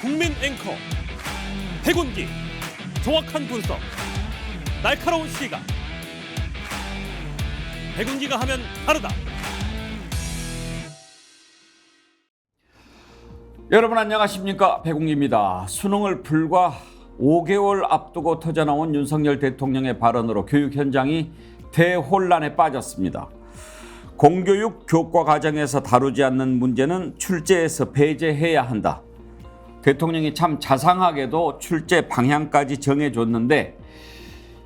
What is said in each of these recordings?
국민 앵커 백운기, 정확한 분석, 날카로운 시각. 백운기가 하면 다르다. 여러분 안녕하십니까, 백운기입니다. 수능을 불과 5개월 앞두고 터져나온 윤석열 대통령의 발언으로 교육 현장이 대혼란에 빠졌습니다. 공교육 교과 과정에서 다루지 않는 문제는 출제에서 배제해야 한다. 대통령이 참 자상하게도 출제 방향까지 정해줬는데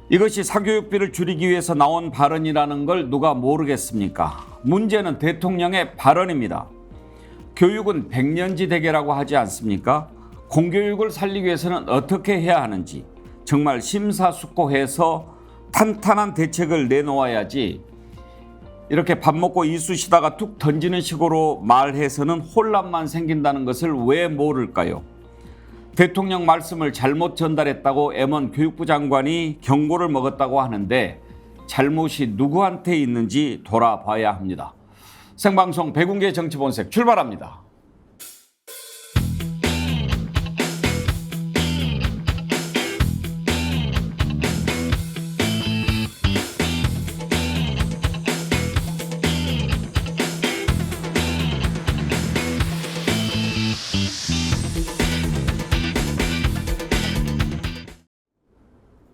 이것이 사교육비를 줄이기 위해서 나온 발언이라는 걸 누가 모르겠습니까? 문제는 대통령의 발언입니다. 교육은 백년지 대계라고 하지 않습니까? 공교육을 살리기 위해서는 어떻게 해야 하는지 정말 심사숙고해서 탄탄한 대책을 내놓아야지, 이렇게 밥 먹고 이쑤시다가 툭 던지는 식으로 말해서는 혼란만 생긴다는 것을 왜 모를까요? 대통령 말씀을 잘못 전달했다고 M1 교육부 장관이 경고를 먹었다고 하는데 잘못이 누구한테 있는지 돌아봐야 합니다. 생방송 백운기의 정치본색 출발합니다.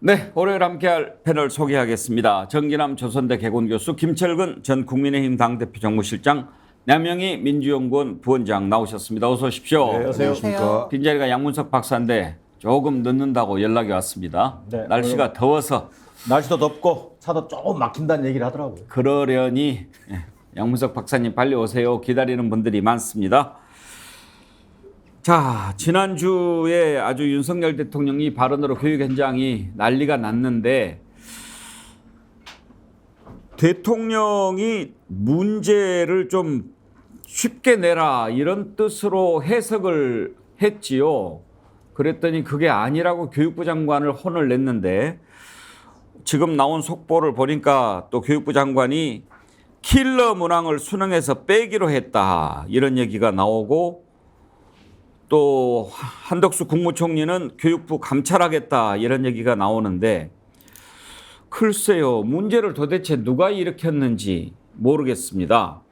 네, 월요일 함께할 패널 소개하겠습니다. 정기남 조선대 개공교수, 김철근 전 국민의힘 당대표 정무실장, 남영희 민주연구원 부원장 나오셨습니다. 어서 오십시오. 네, 안녕하십니까. 빈자리가 양문석 박사인데 조금 늦는다고 연락이 왔습니다. 네, 날씨가 더워서. 날씨도 덥고 차도 조금 막힌다는 얘기를 하더라고요. 그러려니 양문석 박사님 빨리 오세요. 기다리는 분들이 많습니다. 자, 지난주에 아주 윤석열 대통령이 발언으로 교육 현장이 난리가 났는데, 대통령이 문제를 좀 쉽게 내라 이런 뜻으로 해석을 했지요. 그랬더니 그게 아니라고 교육부 장관을 혼을 냈는데, 지금 나온 속보를 보니까 또 교육부 장관이 킬러 문항을 수능에서 빼기로 했다 이런 얘기가 나오고, 또 한덕수 국무총리는 교육부 감찰하겠다 이런 얘기가 나오는데, 글쎄요, 문제를 도대체 누가 일으켰는지 모르겠습니다.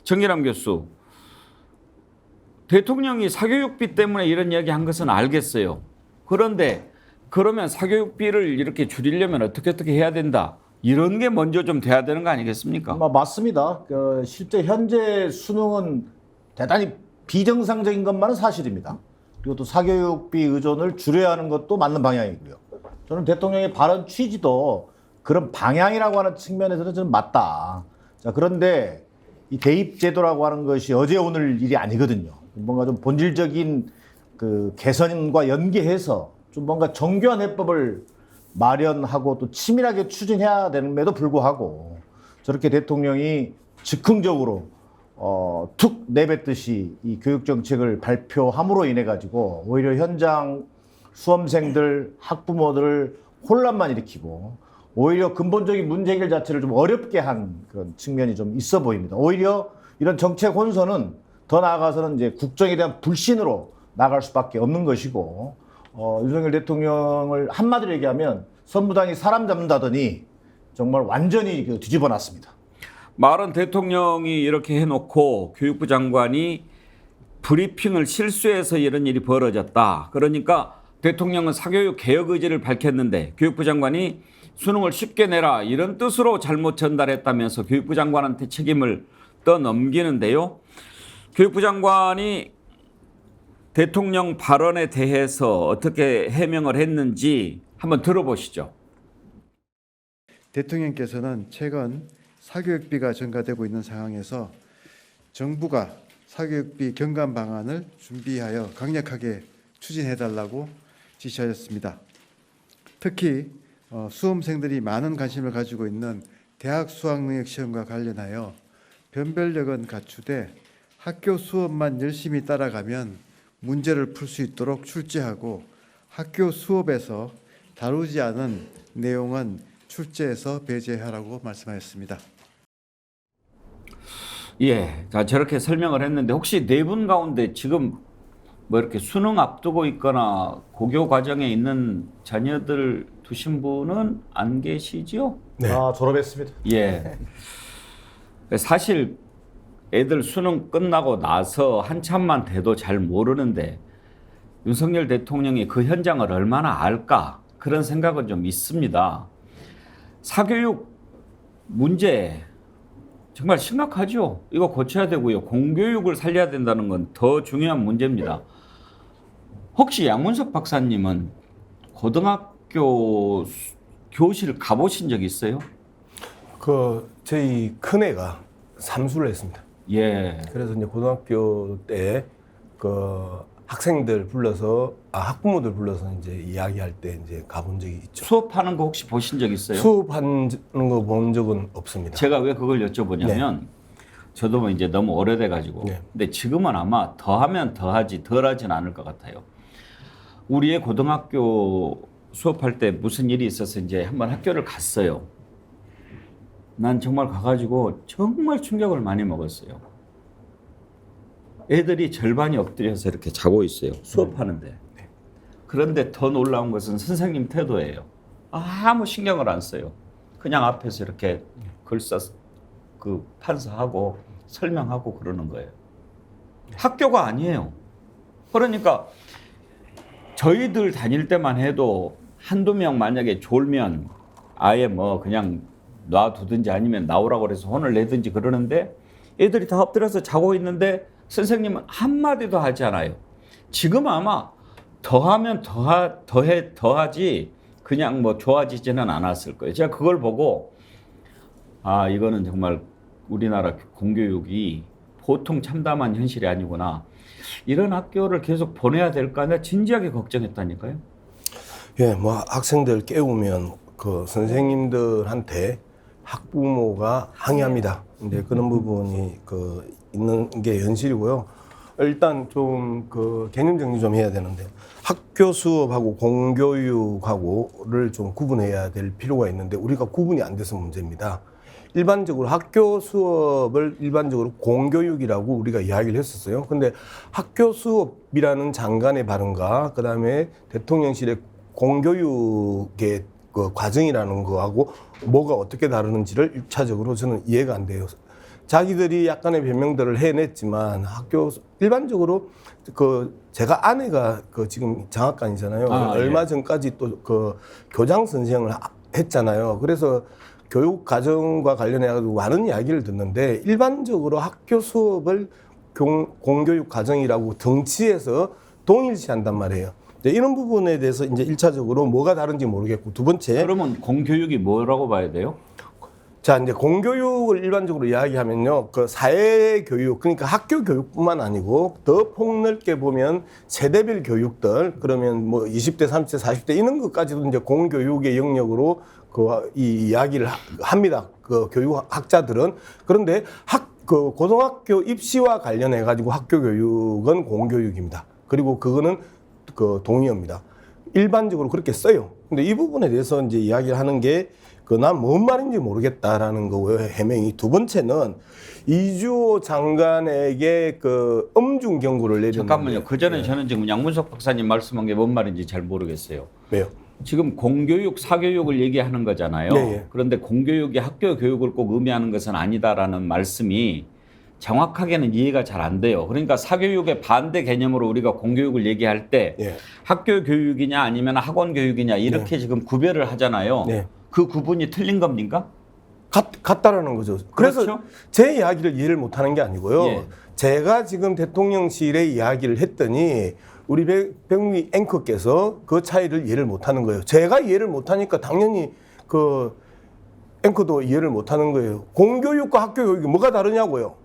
정기남 교수, 대통령이 사교육비 때문에 이런 이야기 한 것은 알겠어요. 그런데 그러면 사교육비를 이렇게 줄이려면 어떻게 해야 된다, 이런 게 먼저 좀 돼야 되는 거 아니겠습니까? 맞습니다. 실제 현재 수능은 대단히 비정상적인 것만은 사실입니다. 그리고 또 사교육비 의존을 줄여야 하는 것도 맞는 방향이고요. 저는 대통령의 발언 취지도 그런 방향이라고 하는 측면에서는 저는 맞다. 자, 그런데 이 대입제도라고 하는 것이 어제 오늘 일이 아니거든요. 뭔가 좀 본질적인 그 개선과 연계해서 좀 뭔가 정교한 해법을 마련하고 또 치밀하게 추진해야 되는데도 불구하고 저렇게 대통령이 즉흥적으로 툭 내뱉듯이 이 교육 정책을 발표함으로 인해 가지고 오히려 현장 수험생들, 학부모들을 혼란만 일으키고 오히려 근본적인 문제 해결 자체를 좀 어렵게 한 그런 측면이 좀 있어 보입니다. 오히려 이런 정책 혼선은 더 나아가서는 이제 국정에 대한 불신으로 나갈 수밖에 없는 것이고, 윤석열 대통령을 한마디로 얘기하면 선무당이 사람 잡는다더니 정말 완전히 뒤집어 놨습니다. 말은 대통령이 이렇게 해놓고 교육부 장관이 브리핑을 실수해서 이런 일이 벌어졌다. 그러니까 대통령은 사교육 개혁 의지를 밝혔는데 교육부 장관이 수능을 쉽게 내라 이런 뜻으로 잘못 전달했다면서 교육부 장관한테 책임을 떠넘기는데요. 교육부 장관이 대통령 발언에 대해서 어떻게 해명을 했는지 한번 들어보시죠. 대통령께서는 최근 사교육비가 증가되고 있는 상황에서 정부가 사교육비 경감 방안을 준비하여 강력하게 추진해달라고 지시하셨습니다. 특히 수험생들이 많은 관심을 가지고 있는 대학 수학능력 시험과 관련하여 변별력은 갖추되 학교 수업만 열심히 따라가면 문제를 풀 수 있도록 출제하고 학교 수업에서 다루지 않은 내용은 출제에서 배제하라고 말씀하셨습니다. 예, 자 저렇게 설명을 했는데 혹시 네 분 가운데 지금 뭐 이렇게 수능 앞두고 있거나 고교 과정에 있는 자녀들 두신 분은 안 계시죠? 네. 아, 졸업했습니다. 예. 사실 애들 수능 끝나고 나서 한참만 돼도 잘 모르는데 윤석열 대통령이 그 현장을 얼마나 알까 그런 생각은 좀 있습니다. 사교육 문제 정말 심각하죠. 이거 고쳐야 되고요. 공교육을 살려야 된다는 건 더 중요한 문제입니다. 혹시 양문석 박사님은 고등학교 교실 가보신 적 있어요? 저희 큰애가 삼수를 했습니다. 예. 그래서 이제 고등학교 때 학생들 불러서 학부모들 불러서 이제 이야기할 때 이제 가본 적이 있죠. 수업하는 거 혹시 보신 적 있어요? 수업하는 거 본 적은 없습니다. 제가 왜 그걸 여쭤보냐면 저도 뭐 이제 너무 오래돼 가지고 네. 근데 지금은 아마 더하면 더하지 덜하진 않을 것 같아요. 우리의 고등학교 수업할 때 무슨 일이 있어서 이제 한번 학교를 갔어요. 난 정말 가가지고 정말 충격을 많이 먹었어요. 애들이 절반이 엎드려서 이렇게 자고 있어요. 수업하는데. 그런데 더 놀라운 것은 선생님 태도예요. 아무 신경을 안 써요. 그냥 앞에서 이렇게 글 써서 그 판사하고 설명하고 그러는 거예요. 학교가 아니에요. 그러니까 저희들 다닐 때만 해도 한두 명 만약에 졸면 아예 뭐 그냥 놔두든지 아니면 나오라고 그래서 혼을 내든지 그러는데 애들이 다 엎드려서 자고 있는데 선생님은 한마디도 하지 않아요. 지금 아마 더하면 더하지 그냥 뭐 좋아지지는 않았을 거예요. 제가 그걸 보고 아 이거는 정말 우리나라 공교육이 보통 참담한 현실이 아니구나. 이런 학교를 계속 보내야 될까? 내가 진지하게 걱정했다니까요. 예, 뭐 학생들 깨우면 그 선생님들한테 학부모가 항의합니다. 이제 그런 부분이 있는 게 현실이고요. 일단 좀 개념 정리 좀 해야 되는데 학교 수업하고 공교육하고를 좀 구분해야 될 필요가 있는데 우리가 구분이 안 돼서 문제입니다. 일반적으로 학교 수업을 일반적으로 공교육이라고 우리가 이야기를 했었어요. 근데 학교 수업이라는 장관의 발언과 그다음에 대통령실의 공교육의 과정이라는 거하고 뭐가 어떻게 다르는지를 1차적으로 저는 이해가 안 돼요. 자기들이 약간의 변명들을 해냈지만 일반적으로 제가 아내가 지금 장학관이잖아요. 얼마 예. 전까지 또 교장 선생을 했잖아요. 그래서 교육 과정과 관련해 가지고 많은 이야기를 듣는데 일반적으로 학교 수업을 공교육 과정이라고 덩치해서 동일시한단 말이에요. 이런 부분에 대해서 이제 1차적으로 뭐가 다른지 모르겠고 두 번째. 그러면 공교육이 뭐라고 봐야 돼요? 자, 이제 공교육을 일반적으로 이야기하면요. 사회교육, 그러니까 학교 교육뿐만 아니고 더 폭넓게 보면 세대별 교육들, 그러면 뭐 20대, 30대, 40대 이런 것까지도 이제 공교육의 영역으로 이 이야기를 합니다. 교육학자들은. 그런데 고등학교 입시와 관련해 가지고 학교 교육은 공교육입니다. 그리고 그거는 동의어입니다. 일반적으로 그렇게 써요. 근데 이 부분에 대해서 이제 이야기를 하는 게 난 뭔 말인지 모르겠다라는 거고요. 해명이. 두 번째는 이주호 장관에게 엄중 경고를 내렸는데. 잠깐만요. 그 전에 저는 지금 양문석 박사님 말씀한 게 뭔 말인지 잘 모르겠어요. 왜요? 지금 공교육, 사교육을 얘기하는 거잖아요. 네. 그런데 공교육이 학교 교육을 꼭 의미하는 것은 아니다라는 말씀이 정확하게는 이해가 잘 안 돼요. 그러니까 사교육의 반대 개념으로 우리가 공교육을 얘기할 때 네. 학교 교육이냐 아니면 학원 교육이냐 이렇게 지금 구별을 하잖아요. 네. 그 구분이 틀린 겁니까? 같다라는 거죠. 그래서 그렇죠? 제 이야기를 이해를 못하는 게 아니고요. 예. 제가 지금 대통령실에 이야기를 했더니 우리 백미 앵커께서 그 차이를 이해를 못하는 거예요. 제가 이해를 못하니까 당연히 앵커도 이해를 못하는 거예요. 공교육과 학교 교육이 뭐가 다르냐고요.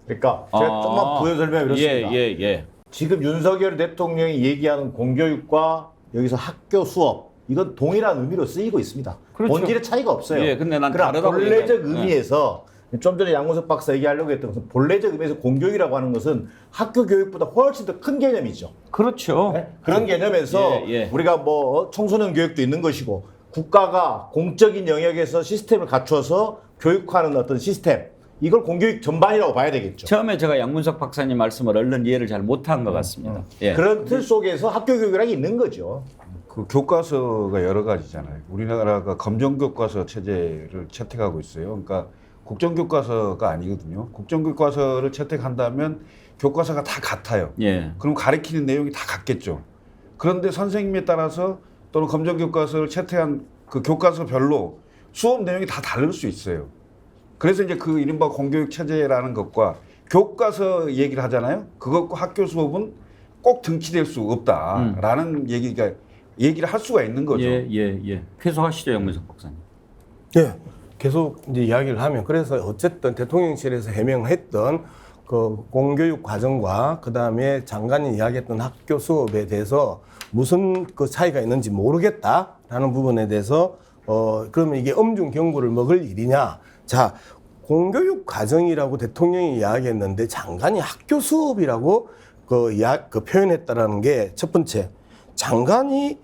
그러니까 제가 조금만 부연 설명해 드렸습니다. 예. 지금 윤석열 대통령이 얘기하는 공교육과 여기서 학교 수업 이건 동일한 의미로 쓰이고 있습니다. 그렇죠. 본질의 차이가 없어요. 예, 근데 난 그러나 다르다고 본래적 얘기하는- 의미에서 좀 전에 양문석 박사 얘기하려고 했던 것은 본래적 의미에서 공교육이라고 하는 것은 학교 교육보다 훨씬 더 큰 개념이죠. 그렇죠. 네? 그런 개념에서 예. 우리가 뭐 청소년 교육도 있는 것이고 국가가 공적인 영역에서 시스템을 갖춰서 교육하는 어떤 시스템 이걸 공교육 전반이라고 봐야 되겠죠. 처음에 제가 양문석 박사님 말씀을 얼른 이해를 잘 못한 것 같습니다. 예. 그런 틀 속에서 학교 교육이라는 게 있는 거죠. 그 교과서가 여러 가지잖아요. 우리나라가 검정교과서 체제를 채택하고 있어요. 그러니까 국정교과서가 아니거든요. 국정교과서를 채택한다면 교과서가 다 같아요. 예. 그럼 가리키는 내용이 다 같겠죠. 그런데 선생님에 따라서 또는 검정교과서를 채택한 그 교과서별로 수업 내용이 다 다를 수 있어요. 그래서 이제 그 이른바 공교육 체제라는 것과 교과서 얘기를 하잖아요. 그것과 학교 수업은 꼭 등치될 수 없다라는 얘기를 할 수가 있는 거죠. 예. 계속하시죠, 양문석 박사님. 예, 계속 이제 이야기를 하면 그래서 어쨌든 대통령실에서 해명했던 그 공교육 과정과 그 다음에 장관이 이야기했던 학교 수업에 대해서 무슨 그 차이가 있는지 모르겠다라는 부분에 대해서 그러면 이게 엄중 경고를 먹을 일이냐? 자, 공교육 과정이라고 대통령이 이야기했는데 장관이 학교 수업이라고 그 표현했다라는 게 첫 번째, 장관이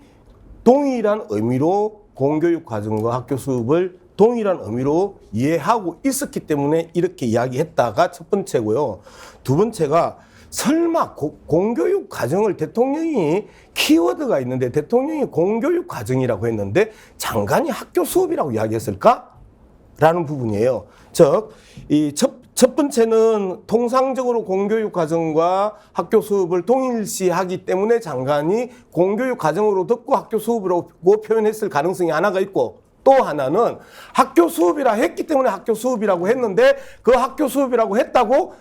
동일한 의미로 공교육 과정과 학교 수업을 동일한 의미로 이해하고 있었기 때문에 이렇게 이야기했다가 첫 번째고요. 두 번째가 설마 공교육 과정을 대통령이 키워드가 있는데 대통령이 공교육 과정이라고 했는데 장관이 학교 수업이라고 이야기했을까? 라는 부분이에요. 즉, 이 첫 번째는 통상적으로 공교육 과정과 학교 수업을 동일시하기 때문에 장관이 공교육 과정으로 듣고 학교 수업이라고 표현했을 가능성이 하나가 있고, 또 하나는 학교 수업이라 했기 때문에 학교 수업이라고 했는데 그 학교 수업이라고 했다고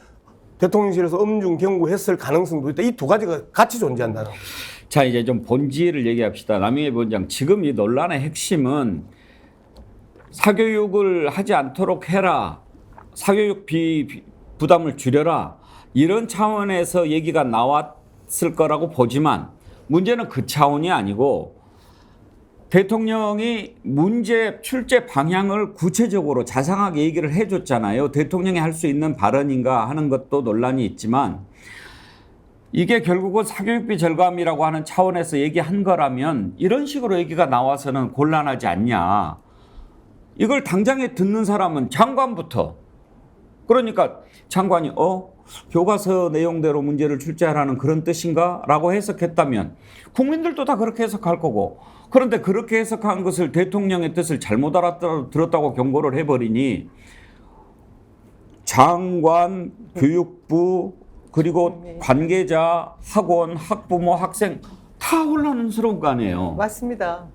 대통령실에서 엄중 경고했을 가능성도 있다. 이 두 가지가 같이 존재한다는 거죠. 자, 이제 좀 본질을 얘기합시다. 남영애 위원장, 지금 이 논란의 핵심은 사교육을 하지 않도록 해라, 사교육 부담을 줄여라, 이런 차원에서 얘기가 나왔을 거라고 보지만 문제는 그 차원이 아니고 대통령이 문제 출제 방향을 구체적으로 자상하게 얘기를 해줬잖아요. 대통령이 할 수 있는 발언인가 하는 것도 논란이 있지만 이게 결국은 사교육비 절감이라고 하는 차원에서 얘기한 거라면 이런 식으로 얘기가 나와서는 곤란하지 않냐. 이걸 당장에 듣는 사람은 장관부터. 그러니까 장관이 교과서 내용대로 문제를 출제하라는 그런 뜻인가? 라고 해석했다면 국민들도 다 그렇게 해석할 거고, 그런데 그렇게 해석한 것을 대통령의 뜻을 잘못 알아들었다고 경고를 해버리니 장관, 교육부, 그리고 관계자, 학원, 학부모, 학생 다 혼란스러운 거 아니에요. 맞습니다.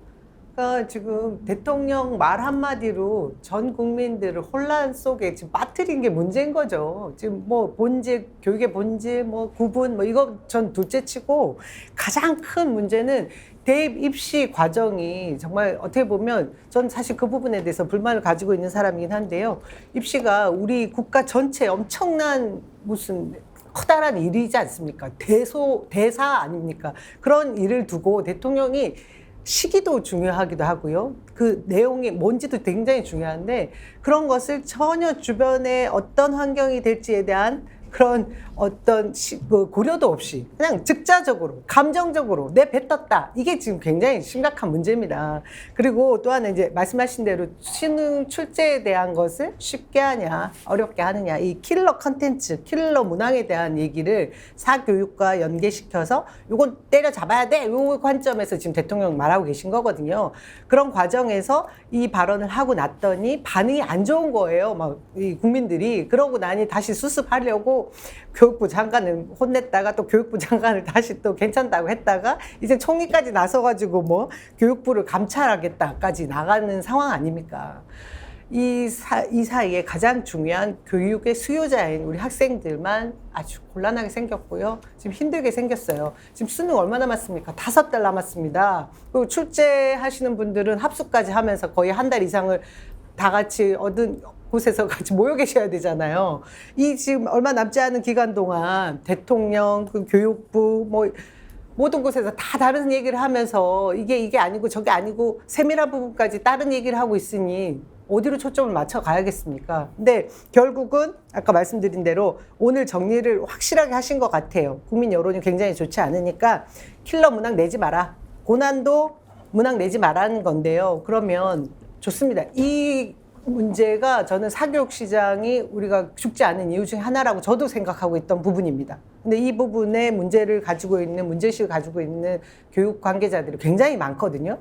그러니까 지금 대통령 말 한마디로 전 국민들을 혼란 속에 지금 빠뜨린 게 문제인 거죠. 지금 뭐 본질, 교육의 본질, 뭐 구분, 뭐 이거 전 둘째 치고 가장 큰 문제는 대입 입시 과정이 정말 어떻게 보면 전 사실 그 부분에 대해서 불만을 가지고 있는 사람이긴 한데요. 입시가 우리 국가 전체에 엄청난 무슨 커다란 일이지 않습니까? 대사 아닙니까? 그런 일을 두고 대통령이 시기도 중요하기도 하고요. 그 내용이 뭔지도 굉장히 중요한데 그런 것을 전혀 주변에 어떤 환경이 될지에 대한 그런 어떤 고려도 없이 그냥 즉자적으로 감정적으로 내 배 떴다. 이게 지금 굉장히 심각한 문제입니다. 그리고 또 하나 이제 말씀하신 대로 수능 출제에 대한 것을 쉽게 하냐 어렵게 하느냐, 이 킬러 컨텐츠, 킬러 문항에 대한 얘기를 사교육과 연계시켜서 이건 때려잡아야 돼, 이 관점에서 지금 대통령 말하고 계신 거거든요. 그런 과정에서 이 발언을 하고 났더니 반응이 안 좋은 거예요. 막 이 국민들이. 그러고 나니 다시 수습하려고 교육부 장관을 혼냈다가 또 교육부 장관을 다시 또 괜찮다고 했다가 이제 총리까지 나서가지고 뭐 교육부를 감찰하겠다까지 나가는 상황 아닙니까? 이 사이에 가장 중요한 교육의 수요자인 우리 학생들만 아주 곤란하게 생겼고요. 지금 힘들게 생겼어요. 지금 수능 얼마 남았습니까? 5달 남았습니다. 그리고 출제하시는 분들은 합숙까지 하면서 거의 한 달 이상을 다 같이 얻은 곳에서 같이 모여 계셔야 되잖아요. 이 지금 얼마 남지 않은 기간 동안 대통령, 그 교육부, 뭐 모든 곳에서 다 다른 얘기를 하면서 이게 아니고 저게 아니고 세밀한 부분까지 다른 얘기를 하고 있으니 어디로 초점을 맞춰 가야겠습니까? 근데 결국은 아까 말씀드린 대로 오늘 정리를 확실하게 하신 것 같아요. 국민 여론이 굉장히 좋지 않으니까 킬러 문항 내지 마라. 고난도 문항 내지 말라는 건데요. 그러면 좋습니다. 이 문제가 저는 사교육 시장이 우리가 죽지 않은 이유 중에 하나라고 저도 생각하고 있던 부분입니다. 근데 이 부분에 문제를 가지고 있는, 문제의식을 가지고 있는 교육 관계자들이 굉장히 많거든요.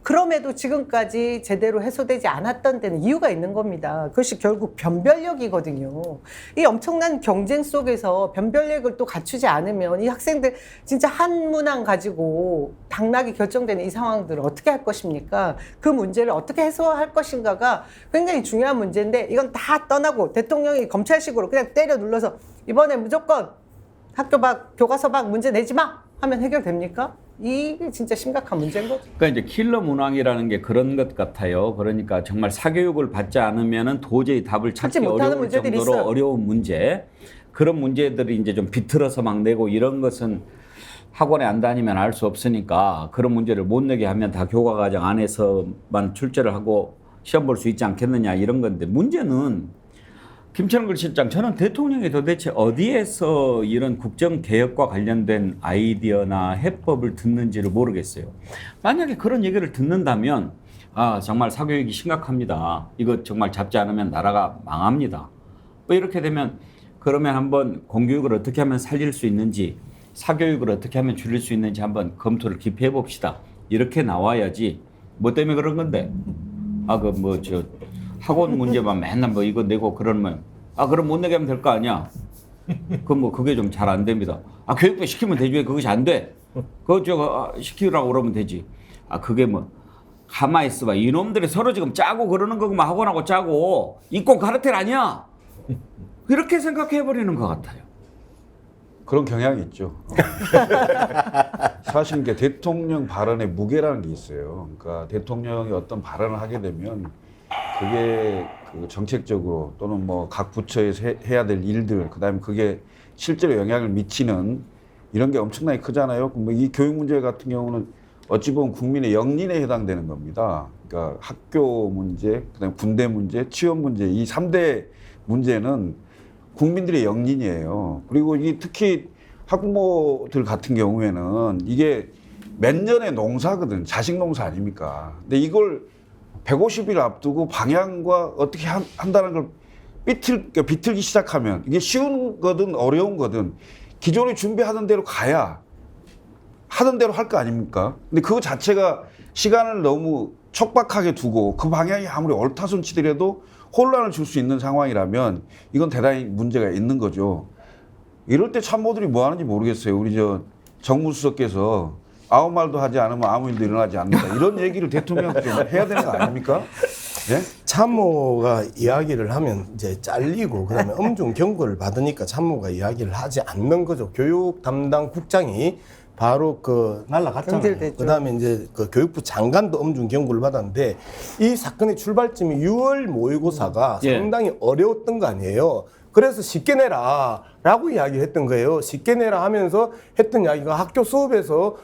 그럼에도 지금까지 제대로 해소되지 않았던 데는 이유가 있는 겁니다. 그것이 결국 변별력이거든요. 이 엄청난 경쟁 속에서 변별력을 또 갖추지 않으면 이 학생들 진짜 한 문항 가지고 당락이 결정되는 이 상황들을 어떻게 할 것입니까? 그 문제를 어떻게 해소할 것인가가 굉장히 중요한 문제인데 이건 다 떠나고 대통령이 검찰식으로 그냥 때려 눌러서 이번에 무조건 학교 밖, 교과서 밖 문제 내지 마! 하면 해결됩니까? 이게 진짜 심각한 문제인 거죠. 그러니까 이제 킬러 문항이라는 게 그런 것 같아요. 그러니까 정말 사교육을 받지 않으면은 도저히 답을 찾기 못하는 어려울 문제들이 정도로 있어요. 어려운 문제. 그런 문제들이 이제 좀 비틀어서 막 내고 이런 것은 학원에 안 다니면 알 수 없으니까 그런 문제를 못 내게 하면 다 교과 과정 안에서만 출제를 하고 시험 볼 수 있지 않겠느냐 이런 건데 문제는 김천걸 실장, 저는 대통령이 도대체 어디에서 이런 국정개혁과 관련된 아이디어나 해법을 듣는지를 모르겠어요. 만약에 그런 얘기를 듣는다면 아 정말 사교육이 심각합니다. 이거 정말 잡지 않으면 나라가 망합니다. 뭐 이렇게 되면 그러면 한번 공교육을 어떻게 하면 살릴 수 있는지 사교육을 어떻게 하면 줄일 수 있는지 한번 검토를 깊이 해봅시다. 이렇게 나와야지 뭐 때문에 그런 건데 학원 문제만 맨날 뭐 이거 내고 그러면 그럼 못 내게 하면 될 거 아니야. 그게 좀 잘 안 됩니다. 교육부 시키면 되지 왜 그것이 안 돼? 그거 시키라고 그러면 되지. 그게 뭐 가만히 있어봐. 이놈들이 서로 지금 짜고 그러는 거구만. 학원하고 짜고 인권 가르텔 아니야. 이렇게 생각해버리는 것 같아요. 그런 경향이 있죠. 사실 이게 대통령 발언의 무게라는 게 있어요. 그러니까 대통령이 어떤 발언을 하게 되면 그게 그 정책적으로 또는 뭐 각 부처에서 해야 될 일들, 그다음에 그게 실제로 영향을 미치는 이런 게 엄청나게 크잖아요. 뭐 이 교육 문제 같은 경우는 어찌 보면 국민의 영린에 해당되는 겁니다. 그러니까 학교 문제, 그다음에 군대 문제, 취업 문제, 이 3대 문제는 국민들의 영린이에요. 그리고 이 특히 학부모들 같은 경우에는 이게 몇 년의 농사거든. 자식 농사 아닙니까? 근데 이걸 150일 앞두고 방향과 어떻게 한다는 걸 비틀기 시작하면 이게 쉬운 거든 어려운 거든 기존에 준비하던 대로 가야 하던 대로 할 거 아닙니까? 근데 그거 자체가 시간을 너무 촉박하게 두고 그 방향이 아무리 옳다손치더라도 혼란을 줄 수 있는 상황이라면 이건 대단히 문제가 있는 거죠. 이럴 때 참모들이 뭐 하는지 모르겠어요. 우리 정무수석께서 아무 말도 하지 않으면 아무 일도 일어나지 않는다. 이런 얘기를 대통령한테 좀 해야 되는 거 아닙니까? 예? 참모가 이야기를 하면 이제 잘리고 그다음에 엄중 경고를 받으니까 참모가 이야기를 하지 않는 거죠. 교육 담당 국장이 바로 날라갔잖아요. 경질됐죠. 그다음에 이제 교육부 장관도 엄중 경고를 받았는데 이 사건의 출발점이 6월 모의고사가 상당히 어려웠던 거 아니에요. 그래서 쉽게 내라라고 이야기를 했던 거예요. 쉽게 내라 하면서 했던 이야기가 학교 수업에서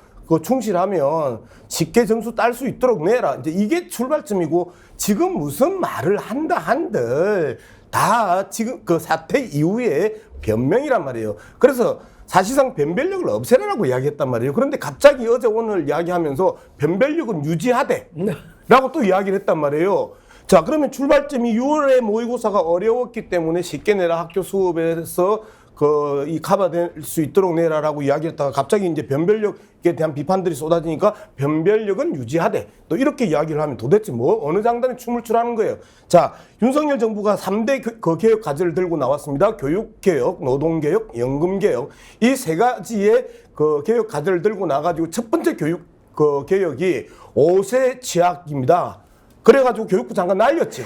충실하면 쉽게 점수 딸 수 있도록 내라. 이제 이게 출발점이고 지금 무슨 말을 한들 다 지금 그 사태 이후에 변명이란 말이에요. 그래서 사실상 변별력을 없애라라고 이야기했단 말이에요. 그런데 갑자기 어제 오늘 이야기하면서 변별력은 유지하되 라고 또 이야기를 했단 말이에요. 자, 그러면 출발점이 6월에 모의고사가 어려웠기 때문에 쉽게 내라 학교 수업에서 이 커버될 수 있도록 내라라고 이야기했다가 갑자기 이제 변별력에 대한 비판들이 쏟아지니까 변별력은 유지하되 또 이렇게 이야기를 하면 도대체 어느 장단에 춤을 추라는 거예요. 자, 윤석열 정부가 3대 개혁 과제를 들고 나왔습니다. 교육개혁, 노동개혁, 연금개혁 이 세 가지의 개혁 과제를 들고 나가지고 첫 번째 교육 개혁이 5세 취학입니다. 그래가지고 교육부 장관 날렸죠.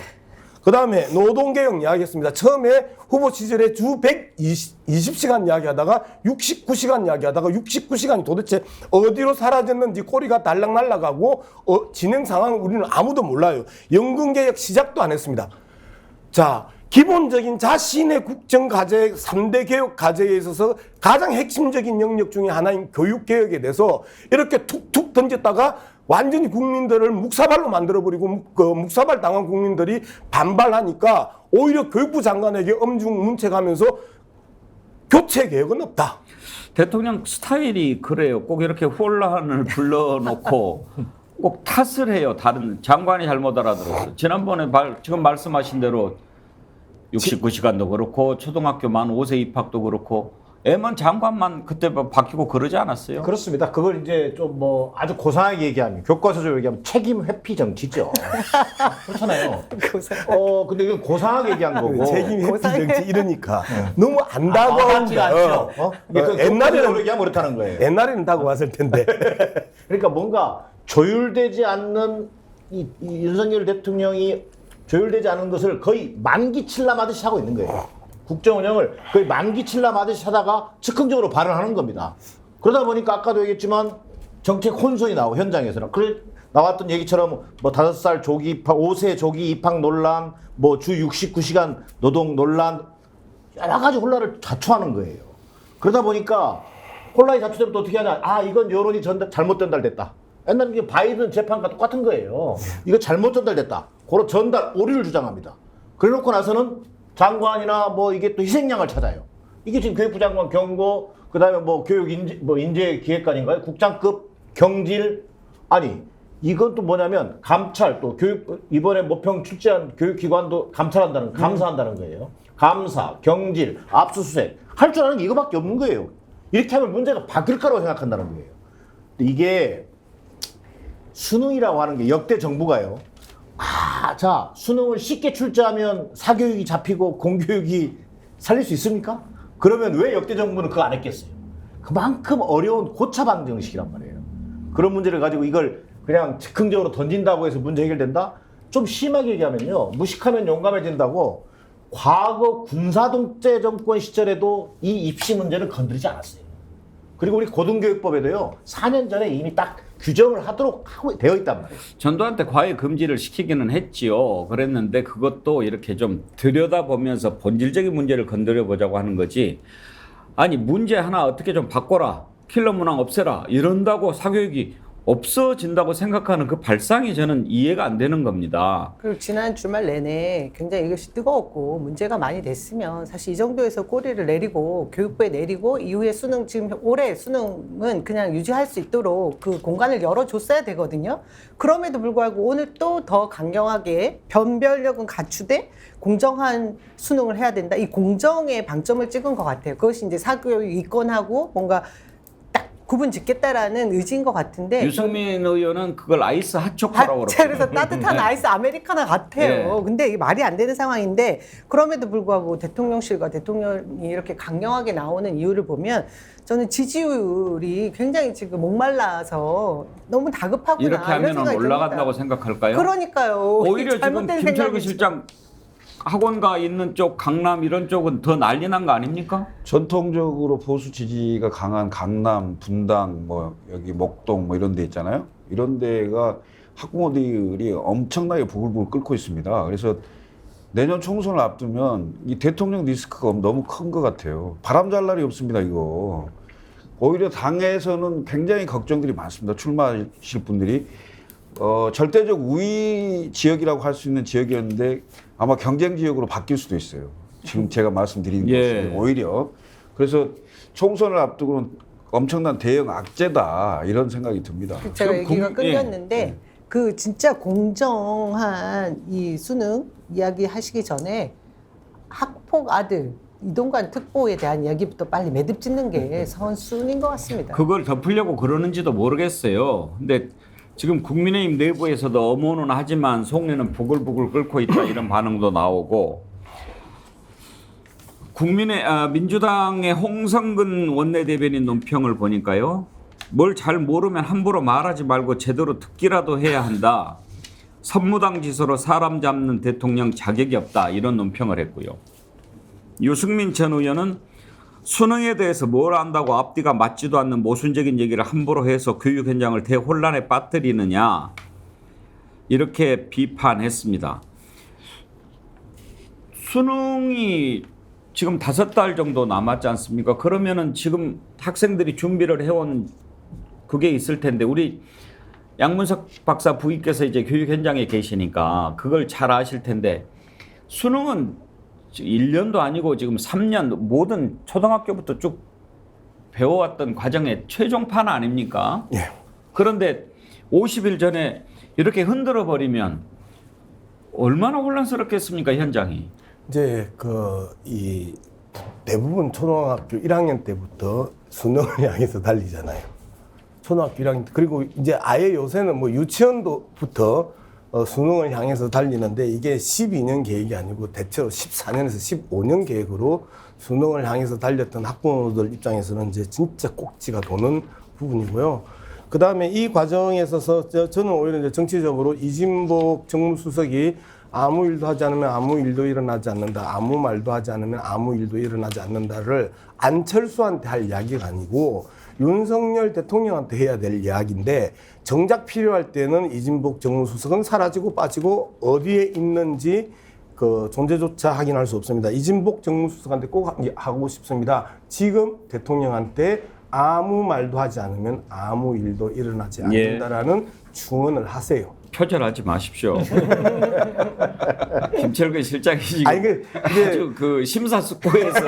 그 다음에 노동개혁 이야기했습니다. 처음에 후보 시절에 주 120시간 이야기하다가 69시간 이야기하다가 69시간이 도대체 어디로 사라졌는지 꼬리가 달랑 날아가고 진행 상황은 우리는 아무도 몰라요. 연금개혁 시작도 안 했습니다. 자, 기본적인 자신의 국정과제 3대 개혁 과제에 있어서 가장 핵심적인 영역 중에 하나인 교육개혁에 대해서 이렇게 툭툭 던졌다가 완전히 국민들을 묵사발로 만들어버리고 묵사발 당한 국민들이 반발하니까 오히려 교육부 장관에게 엄중 문책하면서 교체 개혁은 없다. 대통령 스타일이 그래요. 꼭 이렇게 혼란을 불러놓고 꼭 탓을 해요. 다른 장관이 잘못 알아들었어. 지난번에 지금 말씀하신 대로 69시간도 그렇고 초등학교 만 5세 입학도 그렇고 애만 장관만 그때 바뀌고 그러지 않았어요? 그렇습니다. 그걸 이제 좀 뭐 아주 고상하게 얘기하면 교과서적으로 얘기하면 책임 회피 정치죠. 그렇잖아요. 근데 이건 고상하게 얘기한 거고. 책임 회피 정치 이러니까 너무 안다고 와닿지가 않죠. 옛날에는 얘기하면 그렇다는 거예요. 옛날에는 다고 왔을 텐데. 그러니까 뭔가 조율되지 않는 이 윤석열 대통령이 조율되지 않은 것을 거의 만기칠람하듯이 하고 있는 거예요. 국정 운영을 거의 만기칠람하듯이 하다가 즉흥적으로 발언하는 겁니다. 그러다 보니까 아까도 얘기했지만 정책 혼선이 나오고 현장에서는 나왔던 얘기처럼 뭐 5살 조기 입학, 5세 조기 입학 논란, 뭐 주 69시간 노동 논란 여러 가지 혼란을 자초하는 거예요. 그러다 보니까 혼란이 자초되면 또 어떻게 하냐? 이건 여론이 잘못 전달됐다. 옛날에 이게 바이든 재판과 똑같은 거예요. 이거 잘못 전달됐다. 그런 전달 오류를 주장합니다. 그래놓고 나서는 장관이나 뭐 이게 또 희생양을 찾아요. 이게 지금 교육부 장관 경고, 그다음에 뭐 교육 인재 기획관인가요? 국장급 경질. 아니 이건 또 뭐냐면 감찰, 또 교육 이번에 모평 출제한 교육기관도 감사한다는 거예요. 감사, 경질, 압수수색 할 줄 아는 게 이거밖에 없는 거예요. 이렇게 하면 문제가 바뀔 거라고 생각한다는 거예요. 근데 이게 수능이라고 하는 게 역대 정부가요. 자, 수능을 쉽게 출제하면 사교육이 잡히고 공교육이 살릴 수 있습니까? 그러면 왜 역대 정부는 그거 안 했겠어요? 그만큼 어려운 고차 방정식이란 말이에요. 그런 문제를 가지고 이걸 그냥 즉흥적으로 던진다고 해서 문제 해결된다? 좀 심하게 얘기하면요. 무식하면 용감해진다고 과거 군사독재 정권 시절에도 이 입시 문제를 건드리지 않았어요. 그리고 우리 고등교육법에도요. 4년 전에 이미 딱 규정을 하도록 되어 있단 말이에요. 전두환 때 과외 금지를 시키기는 했지요. 그랬는데 그것도 이렇게 좀 들여다보면서 본질적인 문제를 건드려 보자고 하는 거지. 아니 문제 하나 어떻게 좀 바꿔라. 킬러 문항 없애라. 이런다고 사교육이 없어진다고 생각하는 그 발상이 저는 이해가 안 되는 겁니다. 그리고 지난 주말 내내 굉장히 이것이 뜨거웠고 문제가 많이 됐으면 사실 이 정도에서 꼬리를 내리고 교육부에 내리고 이후에 수능 지금 올해 수능은 그냥 유지할 수 있도록 그 공간을 열어줬어야 되거든요. 그럼에도 불구하고 오늘 또 더 강경하게 변별력은 갖추되 공정한 수능을 해야 된다. 이 공정에 방점을 찍은 것 같아요. 그것이 이제 사교육 이권하고 뭔가 구분 짓겠다라는 의지인 것 같은데 유승민 의원은 그걸 아이스 핫초코라고 그래서 따뜻한 아이스 아메리카노 같아요. 근데 이게 말이 안 되는 상황인데 그럼에도 불구하고 대통령실과 대통령이 이렇게 강경하게 나오는 이유를 보면 저는 지지율이 굉장히 지금 목말라서 너무 다급하구나 이렇게 하면 올라간다고 듭니다. 생각할까요? 그러니까요. 오히려 지금 김철구 실장 학원가 있는 쪽 강남 이런 쪽은 더 난리 난 거 아닙니까? 전통적으로 보수 지지가 강한 강남, 분당, 뭐 여기 목동 뭐 이런 데 있잖아요. 이런 데가 학부모들이 엄청나게 부글부글 끓고 있습니다. 그래서 내년 총선을 앞두면 이 대통령 리스크가 너무 큰 것 같아요. 바람 잘 날이 없습니다, 이거. 오히려 당에서는 굉장히 걱정들이 많습니다. 출마하실 분들이. 절대적 우위 지역이라고 할 수 있는 지역이었는데 아마 경쟁 지역으로 바뀔 수도 있어요. 지금 제가 말씀드리는 것이 오히려. 그래서 총선을 앞두고는 엄청난 대형 악재다 이런 생각이 듭니다. 제가 얘기가 끊겼는데 그 진짜 공정한 이 수능 이야기 하시기 전에 학폭 아들 이동관 특보에 대한 이야기부터 빨리 매듭 짓는 게 선순인 것 같습니다. 그걸 덮으려고 그러는지도 모르겠어요. 근데 지금 국민의힘 내부에서도 엄호는 하지만 속내는 부글부글 끓고 있다 이런 반응도 나오고 민주당의 홍성근 원내대변인 논평을 보니까요. 뭘 잘 모르면 함부로 말하지 말고 제대로 듣기라도 해야 한다. 선무당 지서로 사람 잡는 대통령 자격이 없다 이런 논평을 했고요. 유승민 전 의원은 수능에 대해서 뭘 안다고 앞뒤가 맞지도 않는 모순적인 얘기를 함부로 해서 교육 현장을 대혼란에 빠뜨리느냐 이렇게 비판했습니다. 수능이 지금 5달 정도 남았지 않습니까? 그러면은 지금 학생들이 준비를 해온 그게 있을 텐데 우리 양문석 박사 부의께서 이제 교육 현장에 계시니까 그걸 잘 아실 텐데 수능은 1년도 아니고 지금 3년 모든 초등학교부터 쭉 배워왔던 과정의 최종판 아닙니까? 예. 그런데 50일 전에 이렇게 흔들어 버리면 얼마나 혼란스럽겠습니까, 현장이? 이제 이 대부분 초등학교 1학년 때부터 수능을 향해서 달리잖아요. 초등학교 1학년 때. 그리고 이제 아예 요새는 뭐 유치원도부터 수능을 향해서 달리는데 이게 12년 계획이 아니고 대체로 14년에서 15년 계획으로 수능을 향해서 달렸던 학부모들 입장에서는 이제 진짜 꼭지가 도는 부분이고요. 그 다음에 이 과정에 있어서 저는 오히려 이제 정치적으로 이진복 정무수석이 아무 일도 하지 않으면 아무 일도 일어나지 않는다. 아무 말도 하지 않으면 아무 일도 일어나지 않는다를 안철수한테 할 이야기가 아니고 윤석열 대통령한테 해야 될 이야기인데 정작 필요할 때는 이진복 정무수석은 사라지고 빠지고 어디에 있는지 그 존재조차 확인할 수 없습니다. 이진복 정무수석한테 꼭 하고 싶습니다. 지금 대통령한테 아무 말도 하지 않으면 아무 일도 일어나지 않는다라는 충언을 하세요. 표절하지 마십시오. 김철근 실장이 지금 아니, 아주 그 심사숙고해서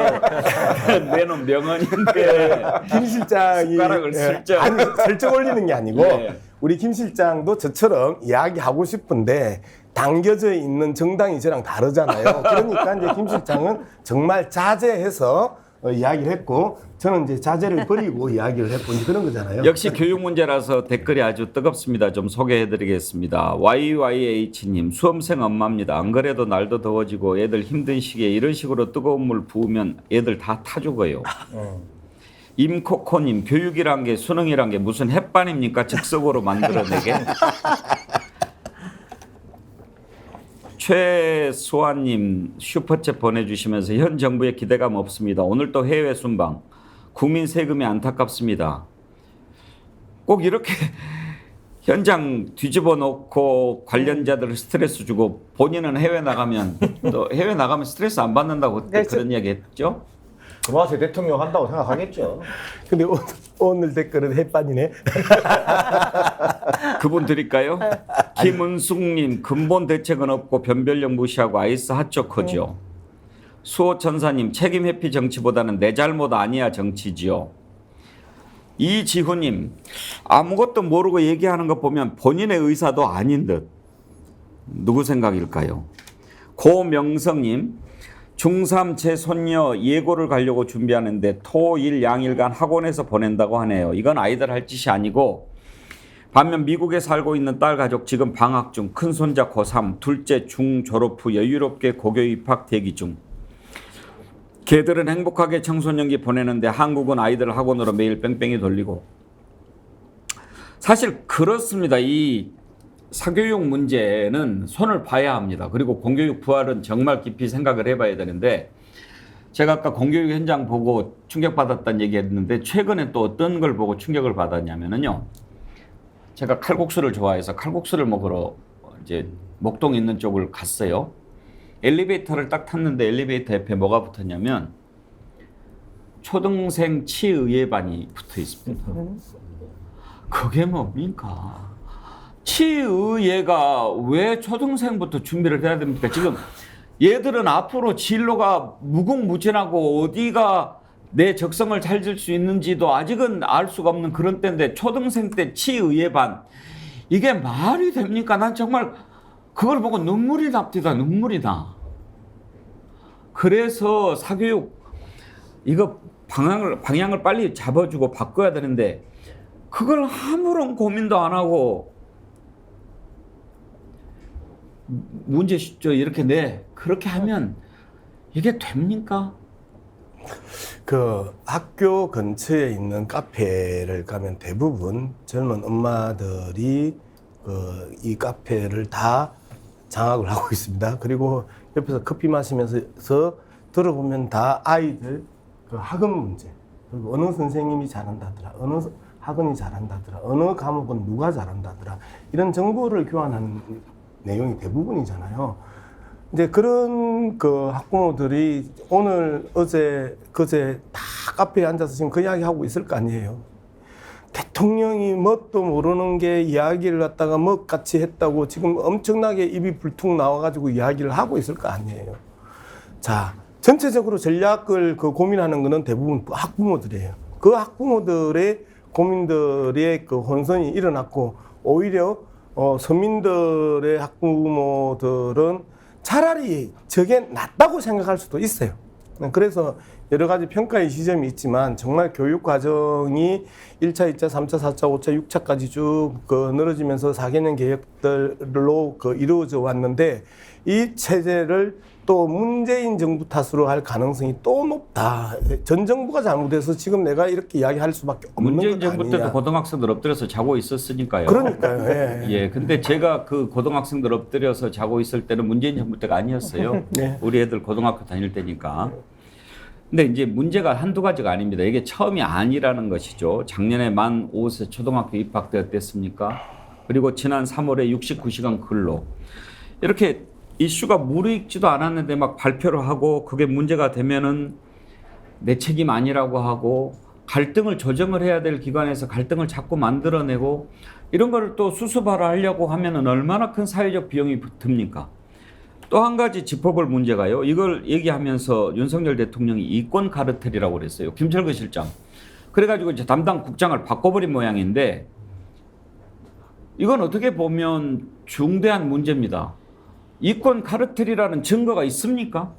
내놓은 명언인데 김 실장이 숟가락을 슬쩍. 아니 슬쩍 올리는 게 아니고 네. 우리 김 실장도 저처럼 이야기하고 싶은데 당겨져 있는 정당이 저랑 다르잖아요. 그러니까 이제 김 실장은 정말 자제해서 이야기를 했고 저는 이제 자제를 버리고 이야기를 했고 이제 그런 거잖아요. 역시 교육 문제라서 댓글이 아주 뜨겁습니다. 좀 소개해드리겠습니다. YYH님 수험생 엄마입니다. 안 그래도 날도 더워지고 애들 힘든 시기에 이런 식으로 뜨거운 물 부으면 애들 다 타 죽어요. 임코코님 교육이란 게 수능이란 게 무슨 햇반입니까? 즉석으로 만들어내게. 최수아님 슈퍼챗 보내주시면서 현 정부의 기대감 없습니다. 오늘 또 해외 순방. 국민 세금이 안타깝습니다. 꼭 이렇게 현장 뒤집어 놓고 관련자들을 스트레스 주고 본인은 해외 나가면 또 해외 나가면 스트레스 안 받는다고 그때 그런 이야기 했죠? 그 맛에 대통령 한다고 생각하겠죠. 근데 오늘 댓글은 햇반이네. 그분 드릴까요? 김은숙님 근본 대책은 없고 변별력 무시하고 아이스 핫초코죠. 수호천사님 책임 회피 정치보다는 내 잘못 아니야 정치지요. 이지훈님 아무것도 모르고 얘기하는 거 보면 본인의 의사도 아닌 듯. 누구 생각일까요? 고명성님 중3 제 손녀 예고를 가려고 준비하는데 토, 일, 양일간 학원에서 보낸다고 하네요. 이건 아이들 할 짓이 아니고 반면 미국에 살고 있는 딸 가족 지금 방학 중 큰손자 고3 둘째 중 졸업 후 여유롭게 고교 입학 대기 중. 걔들은 행복하게 청소년기 보내는데 한국은 아이들 학원으로 매일 뺑뺑이 돌리고. 사실 그렇습니다. 이 사교육 문제는 손을 봐야 합니다. 그리고 공교육 부활은 정말 깊이 생각을 해봐야 되는데 제가 아까 공교육 현장 보고 충격받았다는 얘기했는데 최근에 또 어떤 걸 보고 충격을 받았냐면요. 제가 칼국수를 좋아해서 칼국수를 먹으러 이제 목동 있는 쪽을 갔어요. 엘리베이터를 딱 탔는데 엘리베이터 옆에 뭐가 붙었냐면 초등생 치의예반이 붙어 있습니다. 그게 뭡니까? 치의예가 왜 초등생부터 준비를 해야 됩니까? 지금 얘들은 앞으로 진로가 무궁무진하고 어디가 내 적성을 찾을 수 있는지도 아직은 알 수가 없는 그런 때인데 초등생 때 치의예반 이게 말이 됩니까? 난 정말 그걸 보고 눈물이 납니다. 눈물이 나. 그래서 사교육 이거 방향을 빨리 잡아주고 바꿔야 되는데 그걸 아무런 고민도 안 하고 문제 이렇게 그렇게 하면 이게 됩니까? 그 학교 근처에 있는 카페를 가면 대부분 젊은 엄마들이 이 카페를 다 장악을 하고 있습니다. 그리고 옆에서 커피 마시면서 들어보면 다 아이들 그 학업 문제, 그리고 어느 선생님이 잘한다더라, 어느 학원이 잘한다더라, 어느 과목은 누가 잘한다더라, 이런 정보를 교환하는 내용이 대부분이잖아요. 이제 그런 그 학부모들이 오늘, 어제, 그제 다 카페에 앉아서 지금 그 이야기 하고 있을 거 아니에요. 대통령이 뭣도 모르는 게 이야기를 갖다가 뭐같이 했다고 지금 엄청나게 입이 불뚝 나와가지고 이야기를 하고 있을 거 아니에요. 자, 전체적으로 전략을 고민하는 거는 대부분 학부모들이에요. 그 학부모들의 고민들의 그 혼선이 일어났고 오히려 서민들의 학부모들은 차라리 저게 낫다고 생각할 수도 있어요. 그래서 여러 가지 평가의 지점이 있지만 정말 교육 과정이 1차, 2차, 3차, 4차, 5차, 6차까지 쭉 늘어지면서 4개년 계획들로 이루어져 왔는데 이 체제를 또 문재인 정부 탓으로 할 가능성이 또 높다. 전 정부가 잘못해서 지금 내가 이렇게 이야기할 수밖에 없는 것 문재인 정부 때도 아니냐. 고등학생들 엎드려서 자고 있었으니까요. 그러니까요. 예. 예, 근데 제가 그 고등학생들 엎드려서 자고 있을 때는 문재인 정부 때가 아니었어요. 네. 우리 애들 고등학교 다닐 때니까. 근데 이제 문제가 한두 가지가 아닙니다. 이게 처음이 아니라는 것이죠. 작년에 만 5세 초등학교 입학되었댔습니까? 그리고 지난 3월에 69시간 근로. 이렇게 이슈가 무르익지도 않았는데 막 발표를 하고 그게 문제가 되면은 내 책임 아니라고 하고 갈등을 조정을 해야 될 기관에서 갈등을 자꾸 만들어내고 이런 거를 또 수습하라 하려고 하면은 얼마나 큰 사회적 비용이 듭니까? 또 한 가지 짚어볼 문제가요. 이걸 얘기하면서 윤석열 대통령이 이권 카르텔이라고 그랬어요. 김철근 실장. 그래가지고 이제 담당 국장을 바꿔버린 모양인데 이건 어떻게 보면 중대한 문제입니다. 이권 카르텔이라는 증거가 있습니까?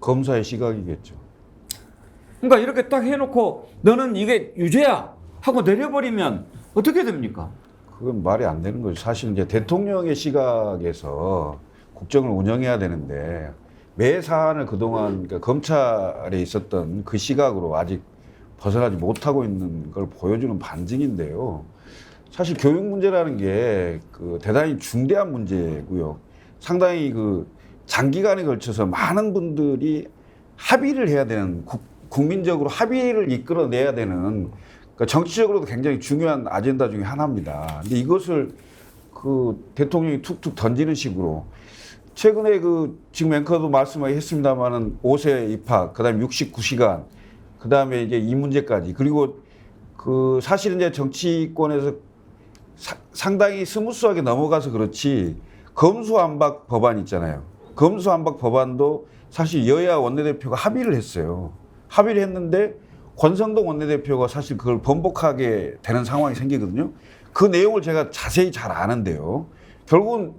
검사의 시각이겠죠. 그러니까 이렇게 딱 해놓고 너는 이게 유죄야 하고 내려버리면 어떻게 됩니까? 그건 말이 안 되는 거죠. 사실 이제 대통령의 시각에서 국정을 운영해야 되는데 매 사안을 그동안 그러니까 검찰에 있었던 그 시각으로 아직 벗어나지 못하고 있는 걸 보여주는 반증인데요. 사실 교육 문제라는 게 대단히 중대한 문제고요. 상당히 장기간에 걸쳐서 많은 분들이 합의를 해야 되는 국민적으로 합의를 이끌어내야 되는 그러니까 정치적으로도 굉장히 중요한 아젠다 중에 하나입니다. 근데 이것을 대통령이 툭툭 던지는 식으로 최근에 지금 앵커도 말씀하셨습니다만은 5세 입학, 그다음에 69시간, 그다음에 이제 이 문제까지 그리고 사실은 이제 정치권에서 상당히 스무스하게 넘어가서 그렇지. 검수완박 법안 있잖아요. 검수완박 법안도 사실 여야 원내대표가 합의를 했어요. 합의를 했는데 권성동 원내대표가 사실 그걸 번복하게 되는 상황이 생기거든요. 그 내용을 제가 자세히 잘 아는데요. 결국은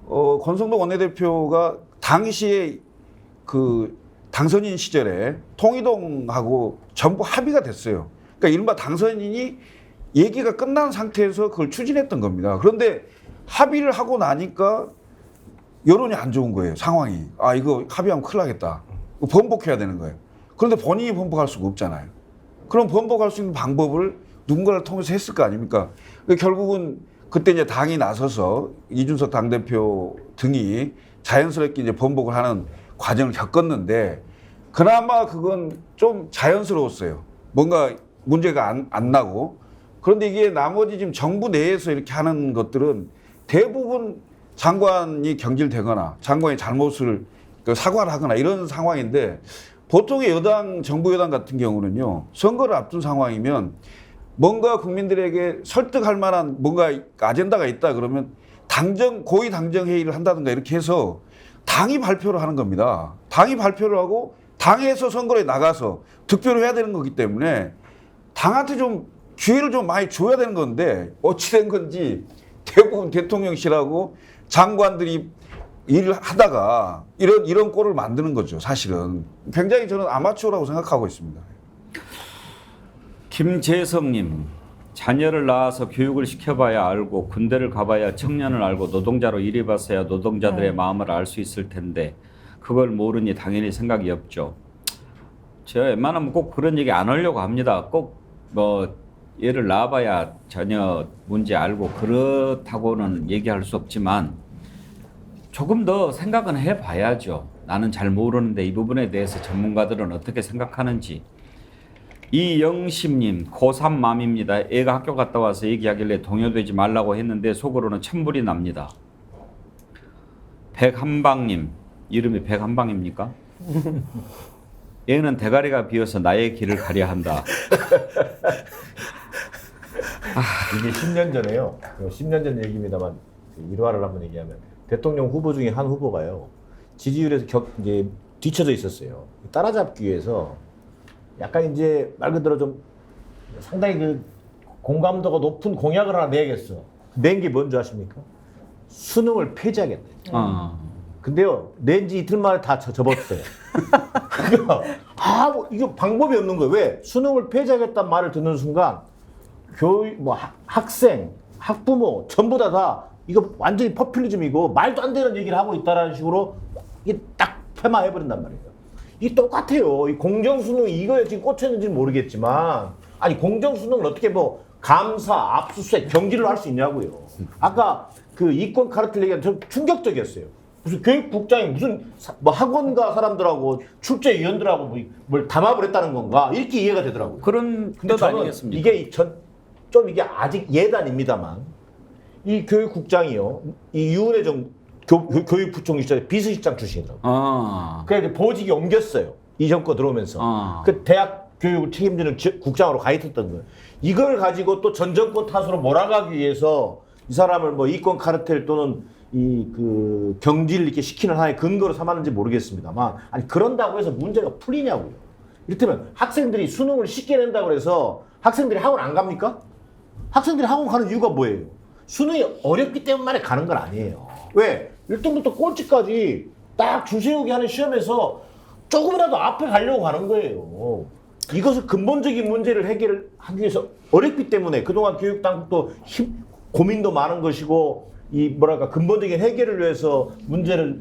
권성동 원내대표가 당시에 당선인 시절에 통이동하고 전부 합의가 됐어요. 그러니까 이른바 당선인이 얘기가 끝난 상태에서 그걸 추진했던 겁니다. 그런데 합의를 하고 나니까 여론이 안 좋은 거예요. 상황이. 이거 합의하면 큰일 나겠다. 번복해야 되는 거예요. 그런데 본인이 번복할 수가 없잖아요. 그럼 번복할 수 있는 방법을 누군가를 통해서 했을 거 아닙니까? 결국은 그때 이제 당이 나서서 이준석 당대표 등이 자연스럽게 이제 번복을 하는 과정을 겪었는데 그나마 그건 좀 자연스러웠어요. 뭔가 문제가 안 나고. 그런데 이게 나머지 지금 정부 내에서 이렇게 하는 것들은 대부분 장관이 경질되거나 장관이 잘못을 사과를 하거나 이런 상황인데 보통의 정부 여당 같은 경우는요, 선거를 앞둔 상황이면 뭔가 국민들에게 설득할 만한 뭔가 아젠다가 있다 그러면 고위 당정 회의를 한다든가 이렇게 해서 당이 발표를 하는 겁니다. 당이 발표를 하고 당에서 선거에 나가서 득표를 해야 되는 거기 때문에 당한테 좀 기회를 좀 많이 줘야 되는 건데 어찌된 건지 대부분 대통령실하고 장관들이 일을 하다가 이런 꼴을 만드는 거죠. 사실은 굉장히 저는 아마추어라고 생각하고 있습니다. 김재성님, 자녀를 낳아서 교육을 시켜봐야 알고 군대를 가봐야 청년을 알고 노동자로 일해봤어야 노동자들의 마음을 알 수 있을 텐데 그걸 모르니 당연히 생각이 없죠. 제가 웬만하면 꼭 그런 얘기 안 하려고 합니다. 꼭 얘를 낳아봐야 자녀 문제 알고 그렇다고는 얘기할 수 없지만 조금 더 생각은 해봐야죠. 나는 잘 모르는데 이 부분에 대해서 전문가들은 어떻게 생각하는지. 이영심님, 고3 맘입니다. 애가 학교 갔다 와서 얘기하길래 동요되지 말라고 했는데 속으로는 천불이 납니다. 백한방님, 이름이 백한방입니까? 얘는 대가리가 비어서 나의 길을 가려 한다. 이게 10년 전에요. 10년 전 얘기입니다만 일화를 한번 얘기하면 대통령 후보 중에 한 후보가요. 지지율에서 이제 뒤쳐져 있었어요. 따라잡기 위해서 약간 이제 말 그대로 좀 상당히 공감도가 높은 공약을 하나 내야겠어. 낸 게 뭔지 아십니까? 수능을 폐지하겠다. 근데요, 낸 지 이틀 만에 다 접었어요. 그러니까, 뭐, 이거 방법이 없는 거예요. 왜? 수능을 폐지하겠다는 말을 듣는 순간, 학생, 학부모, 전부 다 이거 완전히 퍼퓰리즘이고, 말도 안 되는 얘기를 하고 있다라는 식으로, 이게 딱 폐마해버린단 말이에요. 이게 똑같아요. 이 공정수능이 이거에 지금 꽂혔는지는 모르겠지만, 아니, 공정수능을 어떻게 뭐, 감사, 압수수색, 경질을 할 수 있냐고요. 아까 그 이권 카르텔 얘기가 좀 충격적이었어요. 무슨 교육국장이 무슨 뭐 학원가 사람들하고 출제위원들하고 뭘 담합을 했다는 건가 이렇게 이해가 되더라고요. 그런 근데 뜻 저는 아니겠습니까? 이게 좀 이게 아직 예단입니다만 이 교육국장이요, 이 유은혜 교육부총리 시절에 비서실장 출신이더라고요. 그래서 보직이 옮겼어요. 이 정권 들어오면서 그 대학 교육을 책임지는 국장으로 가입했던 거예요. 이걸 가지고 또 전 정권 탓으로 몰아가기 위해서 이 사람을 뭐 이권 카르텔 또는 그 경질 이렇게 시키는 하나의 근거로 삼았는지 모르겠습니다만, 아니 그런다고 해서 문제가 풀리냐고요. 이를테면 학생들이 수능을 쉽게 낸다고 해서 학생들이 학원 안 갑니까? 학생들이 학원 가는 이유가 뭐예요? 수능이 어렵기 때문에 가는 건 아니에요. 왜? 1등부터 꼴찌까지 딱 줄 세우기 하는 시험에서 조금이라도 앞에 가려고 가는 거예요. 이것을 근본적인 문제를 해결하기 위해서 어렵기 때문에 그동안 교육당국도 고민도 많은 것이고, 이 뭐랄까 근본적인 해결을 위해서 문제를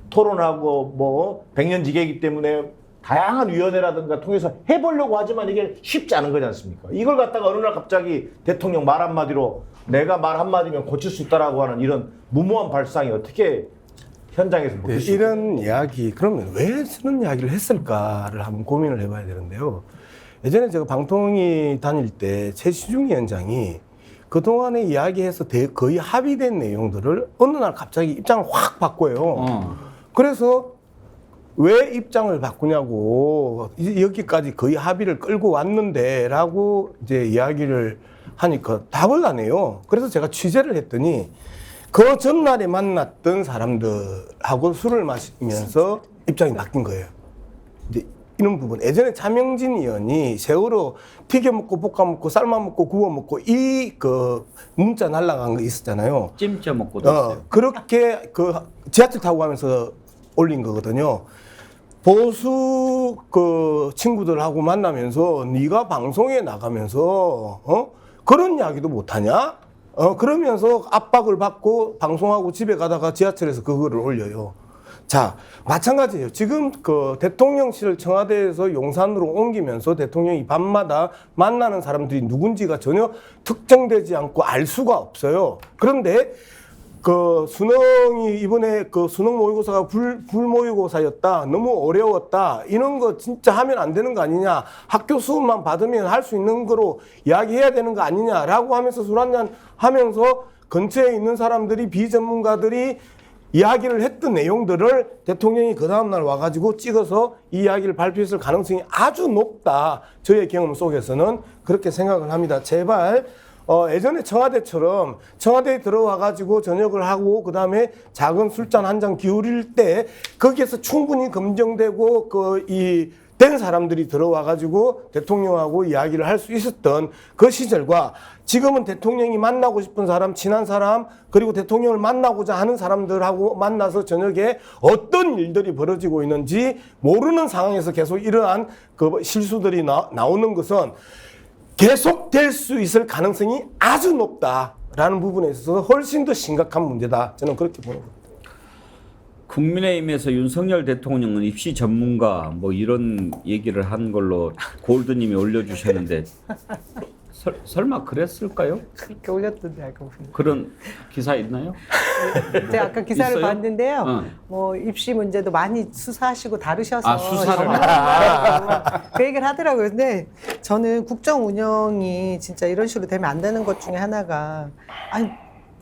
토론하고 뭐 백년지계이기 때문에 다양한 위원회라든가 통해서 해보려고 하지만 이게 쉽지 않은 거지 않습니까? 이걸 갖다가 어느 날 갑자기 대통령 말 한마디로 내가 말 한마디면 고칠 수 있다라고 하는 이런 무모한 발상이 어떻게 현장에서 먹힐 수 있을까요? 이런 이야기, 그러면 왜 쓰는 이야기를 했을까를 한번 고민을 해봐야 되는데요. 예전에 제가 방통위 다닐 때 최시중 위원장이 그동안에 이야기해서 거의 합의된 내용들을 어느 날 갑자기 입장을 확 바꿔요. 그래서 왜 입장을 바꾸냐고, 여기까지 거의 합의를 끌고 왔는데 라고 이제 이야기를 하니까 답을 안 해요. 그래서 제가 취재를 했더니 그 전날에 만났던 사람들하고 술을 마시면서 입장이 바뀐 거예요. 이제 이런 부분. 예전에 차명진 의원이 세월호 튀겨 먹고 볶아 먹고 삶아 먹고 구워 먹고 그 문자 날라간 거 있었잖아요. 찜쪄 먹고도 있어요. 그렇게 그 지하철 타고 가면서 올린 거거든요. 보수 그 친구들하고 만나면서 네가 방송에 나가면서 그런 이야기도 못하냐? 그러면서 압박을 받고 방송하고 집에 가다가 지하철에서 그거를 올려요. 자, 마찬가지예요. 지금 그 대통령실을 청와대에서 용산으로 옮기면서 대통령이 밤마다 만나는 사람들이 누군지가 전혀 특정되지 않고 알 수가 없어요. 그런데 그 수능이 이번에 그 수능 모의고사가 불모의고사였다, 너무 어려웠다, 이런 거 진짜 하면 안 되는 거 아니냐, 학교 수업만 받으면 할 수 있는 거로 이야기해야 되는 거 아니냐라고 하면서 술 한잔 하면서 근처에 있는 사람들이, 비전문가들이 이야기를 했던 내용들을 대통령이 그 다음날 와가지고 찍어서 이 이야기를 발표했을 가능성이 아주 높다. 저의 경험 속에서는 그렇게 생각을 합니다. 제발 예전에 청와대처럼 청와대에 들어와가지고 저녁을 하고 그 다음에 작은 술잔 한 잔 기울일 때 거기에서 충분히 검증되고 된 사람들이 들어와가지고 대통령하고 이야기를 할 수 있었던 그 시절과 지금은 대통령이 만나고 싶은 사람, 친한 사람, 그리고 대통령을 만나고자 하는 사람들하고 만나서 저녁에 어떤 일들이 벌어지고 있는지 모르는 상황에서 계속 이러한 그 실수들이 나오는 것은 계속될 수 있을 가능성이 아주 높다라는 부분에 있어서 훨씬 더 심각한 문제다. 저는 그렇게 보는 겁니다. 국민의힘에서 윤석열 대통령은 입시 전문가 뭐 이런 얘기를 한 걸로 골드님이 올려주셨는데 설마 그랬을까요? 그렇게 올렸던데 알고 보니. 그런 기사 있나요? 제가 아까 기사를 있어요? 봤는데요. 뭐 입시 문제도 많이 수사하시고 다루셔서 아, 수사를. 그 얘기를 하더라고요. 근데 저는 국정 운영이 진짜 이런 식으로 되면 안 되는 것 중에 하나가, 아니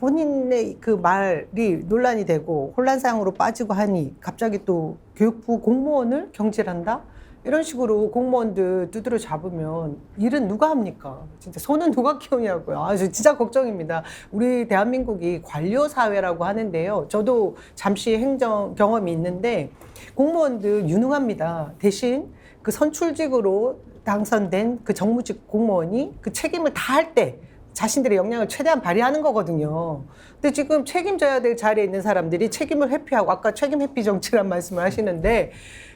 본인의 그 말이 논란이 되고 혼란상으로 빠지고 하니 갑자기 또 교육부 공무원을 경질한다? 이런 식으로 공무원들 두드려 잡으면 일은 누가 합니까? 진짜 손은 누가 키우냐고요. 아, 저 진짜 걱정입니다. 우리 대한민국이 관료 사회라고 하는데요. 저도 잠시 행정 경험이 있는데 공무원들 유능합니다. 대신 그 선출직으로 당선된 그 정무직 공무원이 그 책임을 다 할 때 자신들의 역량을 최대한 발휘하는 거거든요. 근데 지금 책임져야 될 자리에 있는 사람들이 책임을 회피하고 아까 책임 회피 정치란 말씀을 하시는데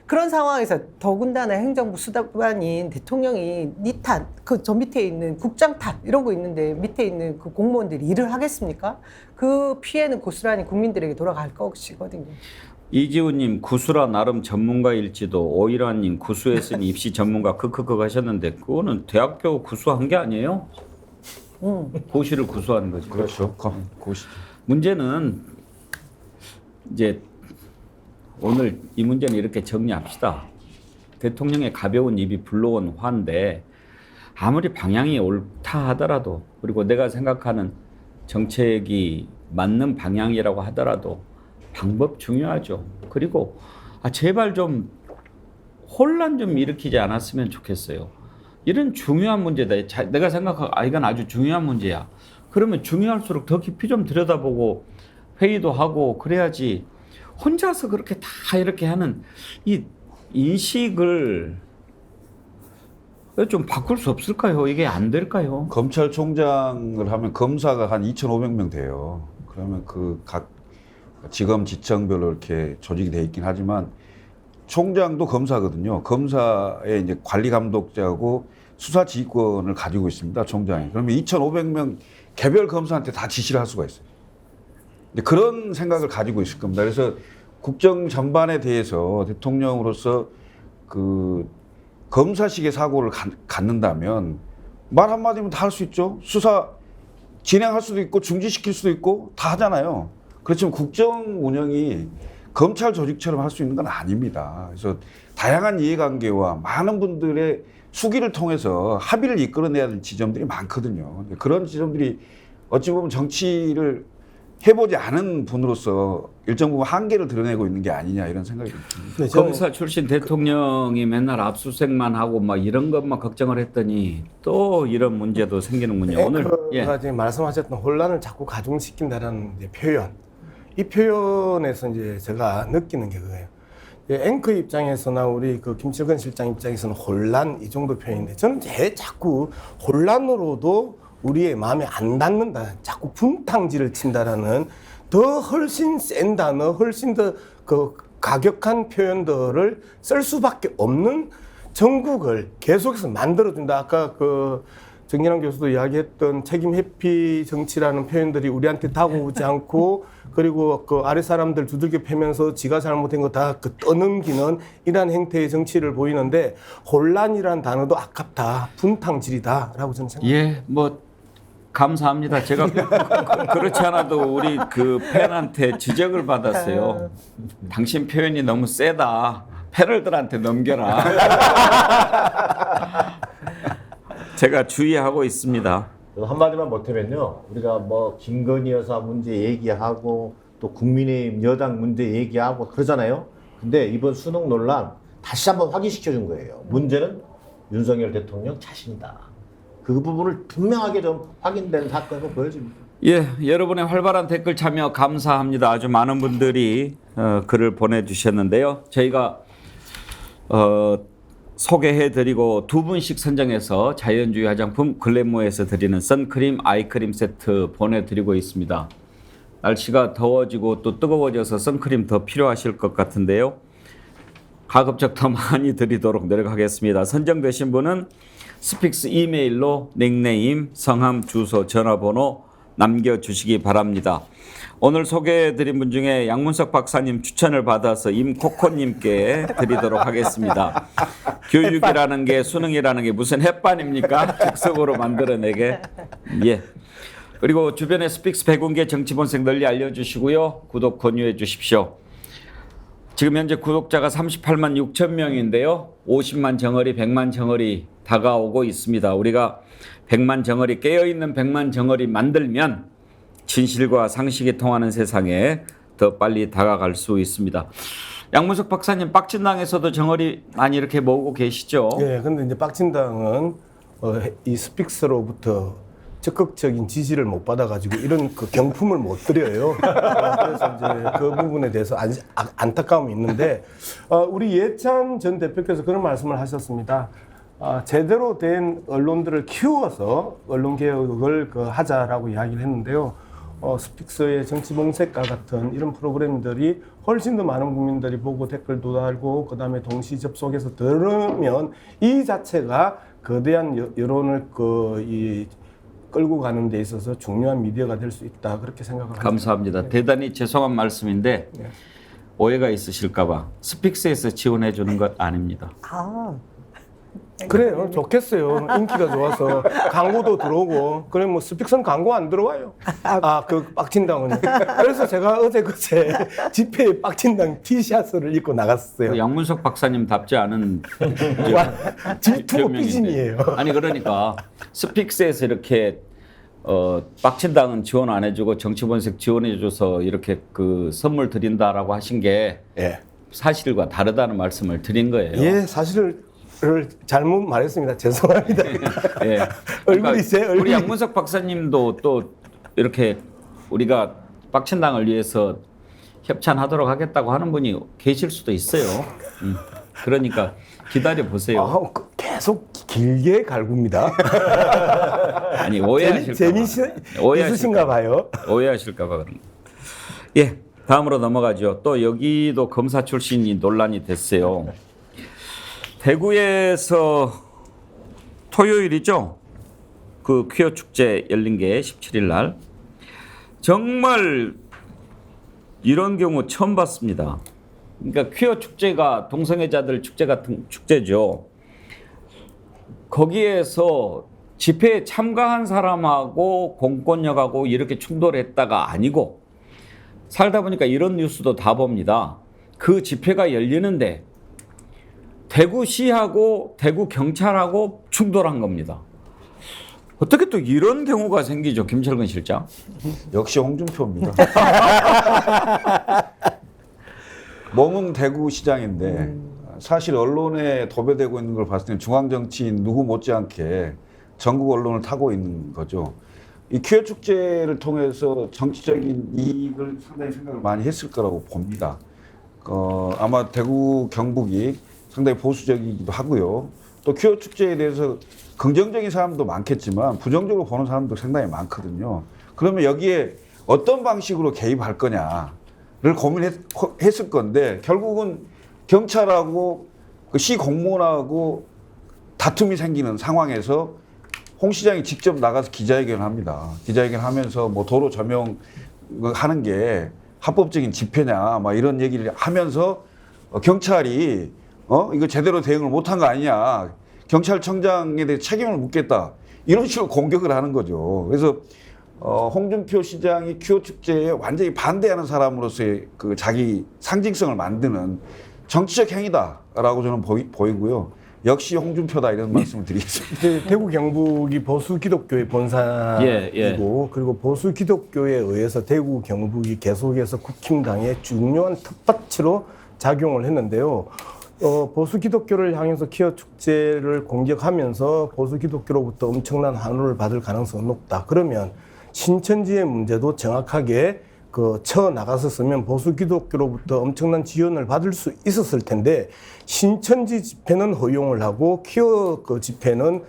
그런 상황에서 더군다나 행정부 수반인 대통령이 니 탓, 그 저 밑에 있는 국장 탓 이런 거 있는데 밑에 있는 그 공무원들이 일을 하겠습니까? 그 피해는 고스란히 국민들에게 돌아갈 것이거든요. 이지훈님 구수라 나름 전문가일지도 오일환님 구수했으니 입시 전문가 크크크 하셨는데 그거는 대학교 구수한 게 아니에요? 고시를 구수하는 거죠. 그렇죠. 고시. 문제는 이제 오늘 이 문제는 이렇게 정리합시다. 대통령의 가벼운 입이 불러온 화인데 아무리 방향이 옳다 하더라도 그리고 내가 생각하는 정책이 맞는 방향이라고 하더라도 방법 중요하죠. 그리고 제발 좀 혼란 좀 일으키지 않았으면 좋겠어요. 이런 중요한 문제다. 내가 생각하고 이건 아주 중요한 문제야. 그러면 중요할수록 더 깊이 좀 들여다보고 회의도 하고 그래야지 혼자서 그렇게 다 이렇게 하는 이 인식을 좀 바꿀 수 없을까요? 이게 안 될까요? 검찰총장을 하면 검사가 한 2,500명 돼요. 그러면 그 각 지검 지청별로 이렇게 조직이 돼 있긴 하지만 총장도 검사거든요. 검사의 이제 관리 감독자하고 수사 지휘권을 가지고 있습니다. 총장이. 그러면 2,500명 개별 검사한테 다 지시를 할 수가 있어요. 근데 그런 생각을 가지고 있을 겁니다. 그래서 국정 전반에 대해서 대통령으로서 그 검사식의 사고를 갖는다면 말 한마디면 다 할 수 있죠. 수사 진행할 수도 있고 중지시킬 수도 있고 다 하잖아요. 그렇지만 국정 운영이 검찰 조직처럼 할 수 있는 건 아닙니다. 그래서 다양한 이해관계와 많은 분들의 수기를 통해서 합의를 이끌어내야 될 지점들이 많거든요. 그런 지점들이 어찌 보면 정치를 해보지 않은 분으로서 일정 부분 한계를 드러내고 있는 게 아니냐 이런 생각이 듭니다. 네, 검사 출신 대통령이 맨날 압수수색만 하고 막 이런 것만 걱정을 했더니 또 이런 문제도 생기는군요. 오늘 지금 말씀하셨던 혼란을 자꾸 가중시킨다라는 이제 표현, 이 표현에서 이제 제가 느끼는 게 그거예요. 앵커 입장에서나 우리 그 김철근 실장 입장에서는 혼란 이 정도 표현인데 저는 자꾸 혼란으로도 우리의 마음에 안 닿는다. 자꾸 분탕질을 친다라는 더 훨씬 센 단어, 훨씬 더 그 가격한 표현들을 쓸 수밖에 없는 정국을 계속해서 만들어준다. 아까 그 정진환 교수도 이야기했던 책임 회피 정치라는 표현들이 우리한테 다가오지 않고 그리고 그 아래 사람들 두들겨 패면서 지가 잘못한 거 다 그 떠넘기는 이러한 행태의 정치를 보이는데 혼란이라는 단어도 아깝다. 분탕질이다라고 저는 생각합니다. 예, 뭐 감사합니다. 제가 그렇지 않아도 우리 그 팬한테 지적을 받았어요. 당신 표현이 너무 세다. 패널들한테 넘겨라. 제가 주의하고 있습니다. 한마디만 못하면요. 우리가 뭐 김건희 여사 문제 얘기하고 또 국민의힘 여당 문제 얘기하고 그러잖아요. 근데 이번 수능 논란 다시 한번 확인시켜 준 거예요. 문제는 윤석열 대통령 자신이다. 그 부분을 분명하게 좀 확인된 사건으로 보여집니다. 예, 여러분의 활발한 댓글 참여 감사합니다. 아주 많은 분들이 글을 보내주셨는데요. 저희가 소개해드리고 두 분씩 선정해서 자연주의 화장품 글래모에서 드리는 선크림, 아이크림 세트 보내드리고 있습니다. 날씨가 더워지고 또 뜨거워져서 선크림 더 필요하실 것 같은데요. 가급적 더 많이 드리도록 노력하겠습니다. 선정되신 분은 스픽스 이메일로 닉네임, 성함, 주소, 전화번호 남겨주시기 바랍니다. 오늘 소개해드린 분 중에 양문석 박사님 추천을 받아서 임코코님께 드리도록 하겠습니다. 교육이라는 게 수능이라는 게 무슨 햇반입니까? 즉석으로 만들어내게. 예. 그리고 주변에 스픽스 백운계 정치본색 널리 알려주시고요. 구독 권유해 주십시오. 지금 현재 구독자가 38만 6천 명인데요. 50만 정어리, 100만 정어리 다가오고 있습니다. 우리가 100만 정어리, 깨어있는 100만 정어리 만들면 진실과 상식이 통하는 세상에 더 빨리 다가갈 수 있습니다. 양문석 박사님, 빡친당에서도 정어리 많이 이렇게 모으고 계시죠? 예, 근데 이제 빡친당은 이 스픽스로부터 적극적인 지지를 못 받아가지고 이런 그 경품을 못 드려요. 그래서 이제 그 부분에 대해서 안타까움이 있는데 우리 예찬 전 대표께서 그런 말씀을 하셨습니다. 제대로 된 언론들을 키워서 언론 개혁을 하자라고 이야기를 했는데요. 스픽스의 정치봉색과 같은 이런 프로그램들이 훨씬 더 많은 국민들이 보고 댓글도 달고 그다음에 동시 접속해서 들으면 이 자체가 거대한 여론을 끌고 가는 데 있어서 중요한 미디어가 될 수 있다 그렇게 생각을 합니다. 감사합니다. 네. 대단히 죄송한 말씀인데 네. 오해가 있으실까봐 스픽스에서 지원해 주는 것 아닙니다. 아, 그래요. 좋겠어요. 인기가 좋아서 광고도 들어오고 그래 뭐 스픽선 광고 안 들어와요. 그 빡친당은. 그래서 제가 그제 집회에 빡친당 티셔츠를 입고 나갔어요. 그 양문석 박사님답지 않은 질투 별명인데. 삐짐이에요. 아니 그러니까 스픽스에서 이렇게 빡친당은 지원 안 해주고 정치본색 지원해줘서 이렇게 그 선물 드린다라고 하신 게 예. 사실과 다르다는 말씀을 드린 거예요. 예, 사실을 잘못 말했습니다. 죄송합니다. 예. 얼굴이 제 얼굴이. 우리 양문석 박사님도 또 이렇게 우리가 빡친당을 위해서 협찬하도록 하겠다고 하는 분이 계실 수도 있어요. 그러니까 기다려 보세요. 계속 길게 갈굽니다. 아니 오해하실까 있으신가 봐요. 오해하실까 봐 그런 거. 예, 다음으로 넘어가죠. 또 여기도 검사 출신이 논란이 됐어요. 대구에서 토요일이죠. 그 퀴어 축제 열린 게 17일 날. 정말 이런 경우 처음 봤습니다. 그러니까 퀴어 축제가 동성애자들 축제 같은 축제죠. 거기에서 집회에 참가한 사람하고 공권력하고 이렇게 충돌했다가 아니고 살다 보니까 이런 뉴스도 다 봅니다. 그 집회가 열리는데 대구시하고 대구 경찰하고 충돌한 겁니다. 어떻게 또 이런 경우가 생기죠, 김철근 실장? 역시 홍준표입니다. 몸은 대구시장인데 사실 언론에 도배되고 있는 걸 봤을 때 중앙정치인 누구 못지않게 전국 언론을 타고 있는 거죠. 이 퀴어 축제를 통해서 정치적인 이익을 상당히 생각을 많이 했을 거라고 봅니다. 아마 대구 경북이 상당히 보수적이기도 하고요. 또 퀴어 축제에 대해서 긍정적인 사람도 많겠지만 부정적으로 보는 사람도 상당히 많거든요. 그러면 여기에 어떤 방식으로 개입할 거냐를 고민했을 건데 결국은 경찰하고 그 시 공무원하고 다툼이 생기는 상황에서 홍 시장이 직접 나가서 기자회견을 합니다. 기자회견 하면서 뭐 도로 조명하는 게 합법적인 집회냐 막 이런 얘기를 하면서 경찰이 이거 제대로 대응을 못한 거 아니냐. 경찰청장에 대해 책임을 묻겠다. 이런 식으로 공격을 하는 거죠. 그래서 홍준표 시장이 퀴어 축제에 완전히 반대하는 사람으로서의 그 자기 상징성을 만드는 정치적 행위다라고 저는 보이고요. 역시 홍준표다 이런 말씀을 드리겠습니다. 대구 경북이 보수 기독교의 본사이고 그리고 보수 기독교에 의해서 대구 경북이 계속해서 국힘당의 중요한 텃밭으로 작용을 했는데요. 보수 기독교를 향해서 퀴어 축제를 공격하면서 보수 기독교로부터 엄청난 환호를 받을 가능성은 높다. 그러면 신천지의 문제도 정확하게 쳐 나갔었으면 보수 기독교로부터 엄청난 지원을 받을 수 있었을 텐데 신천지 집회는 허용을 하고 퀴어 집회는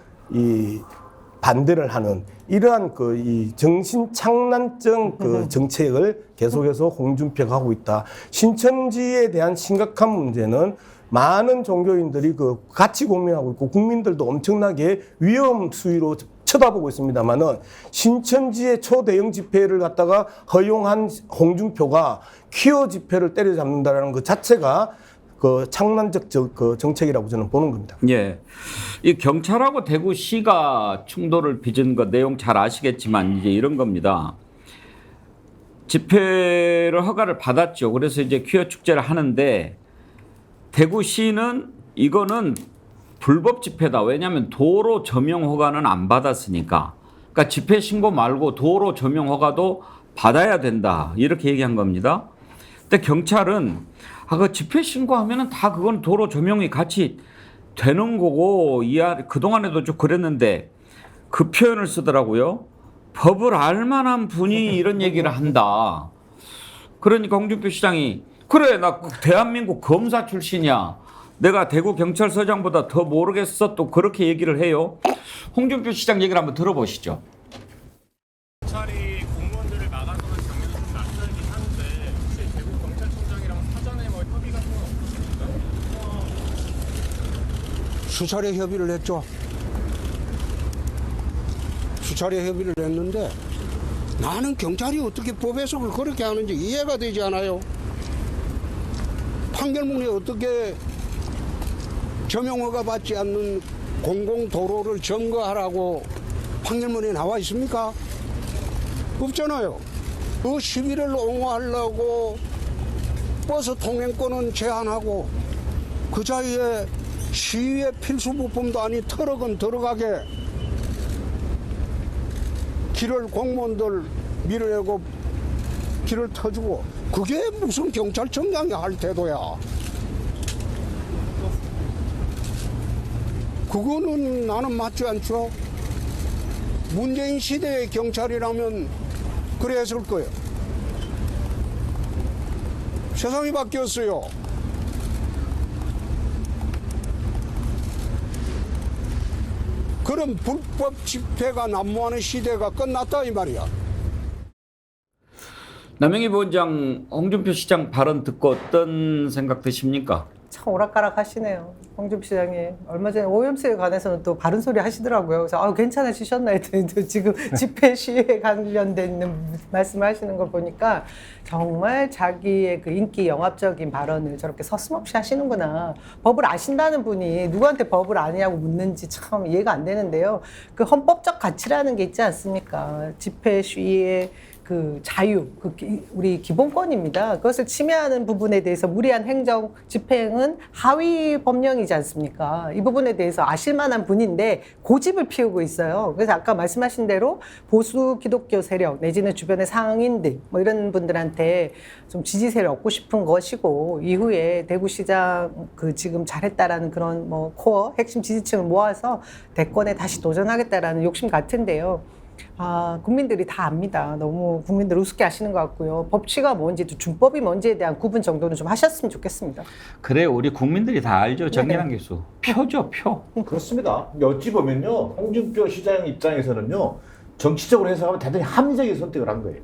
반대를 하는 이러한 이 정신 창난적 정책을 계속해서 홍준표가 하고 있다. 신천지에 대한 심각한 문제는 많은 종교인들이 같이 고민하고 있고 국민들도 엄청나게 위험 수위로 쳐다보고 있습니다만은 신천지의 초대형 집회를 갖다가 허용한 홍준표가 퀴어 집회를 때려잡는다라는 것 자체가 창난적 정책이라고 저는 보는 겁니다. 예, 이 경찰하고 대구시가 충돌을 빚은 거 내용 잘 아시겠지만 이제 이런 겁니다. 집회를 허가를 받았죠. 그래서 이제 퀴어 축제를 하는데 대구시는 이거는 불법 집회다. 왜냐하면 도로 조명 허가는 안 받았으니까. 그러니까 집회 신고 말고 도로 조명 허가도 받아야 된다. 이렇게 얘기한 겁니다. 근데 경찰은 그 집회 신고하면은 다 그건 도로 조명이 같이 되는 거고 그동안에도 좀 그랬는데 그 표현을 쓰더라고요. 법을 알 만한 분이 이런 얘기를 한다. 그러니까 홍준표 시장이 그래 나 대한민국 검사 출신이야. 내가 대구 경찰서장보다 더 모르겠어 또 그렇게 얘기를 해요. 홍준표 시장 얘기를 한번 들어보시죠. 경찰이 공무원들을 막아서는 장면이 좀 낯설긴 한데 혹시 대구 경찰청장이랑 사전에 뭐 협의 같은 건 없으십니까? 수차례 협의를 했죠. 수차례 협의를 했는데 나는 경찰이 어떻게 법 해석을 그렇게 하는지 이해가 되지 않아요. 판결문에 어떻게 겸용허가 받지 않는 공공도로를 점거하라고 판결문에 나와 있습니까? 없잖아요. 그 시위를 옹호하려고 버스 통행권은 제한하고 그 사이에 시위의 필수 부품도 아닌 트럭은 들어가게 길을 공무원들 밀어내고 길을 터주고 그게 무슨 경찰청장이 할 태도야. 그거는 나는 맞지 않죠. 문재인 시대의 경찰이라면 그래 했을 거예요. 세상이 바뀌었어요. 그런 불법 집회가 난무하는 시대가 끝났다 이 말이야. 남영희 부원장 홍준표 시장 발언 듣고 어떤 생각 드십니까? 참 오락가락 하시네요. 홍준표 시장이 얼마 전에 오염수에 관해서는 또 바른 소리 하시더라고요. 그래서 괜찮아지셨나 했더니 또 지금 집회 시위에 관련된 말씀을 하시는 걸 보니까 정말 자기의 그 인기 영합적인 발언을 저렇게 서슴없이 하시는구나. 법을 아신다는 분이 누구한테 법을 아냐고 묻는지 참 이해가 안 되는데요. 그 헌법적 가치라는 게 있지 않습니까? 집회 시위에 그 자유, 우리 기본권입니다. 그것을 침해하는 부분에 대해서 무리한 행정 집행은 하위 법령이지 않습니까? 이 부분에 대해서 아실 만한 분인데 고집을 피우고 있어요. 그래서 아까 말씀하신 대로 보수 기독교 세력 내지는 주변의 상인들 뭐 이런 분들한테 좀 지지세를 얻고 싶은 것이고 이후에 대구시장 그 지금 잘했다라는 그런 뭐 코어 핵심 지지층을 모아서 대권에 다시 도전하겠다라는 욕심 같은데요. 국민들이 다 압니다. 너무 국민들 우습게 하시는 것 같고요. 법치가 뭔지 또 준법이 뭔지에 대한 구분 정도는 좀 하셨으면 좋겠습니다. 그래 우리 국민들이 다 알죠. 정연한 교수. 표죠 표. 그렇습니다. 어찌 보면요, 홍준표 시장 입장에서는요, 정치적으로 해석하면 대단히 합리적인 선택을 한 거예요.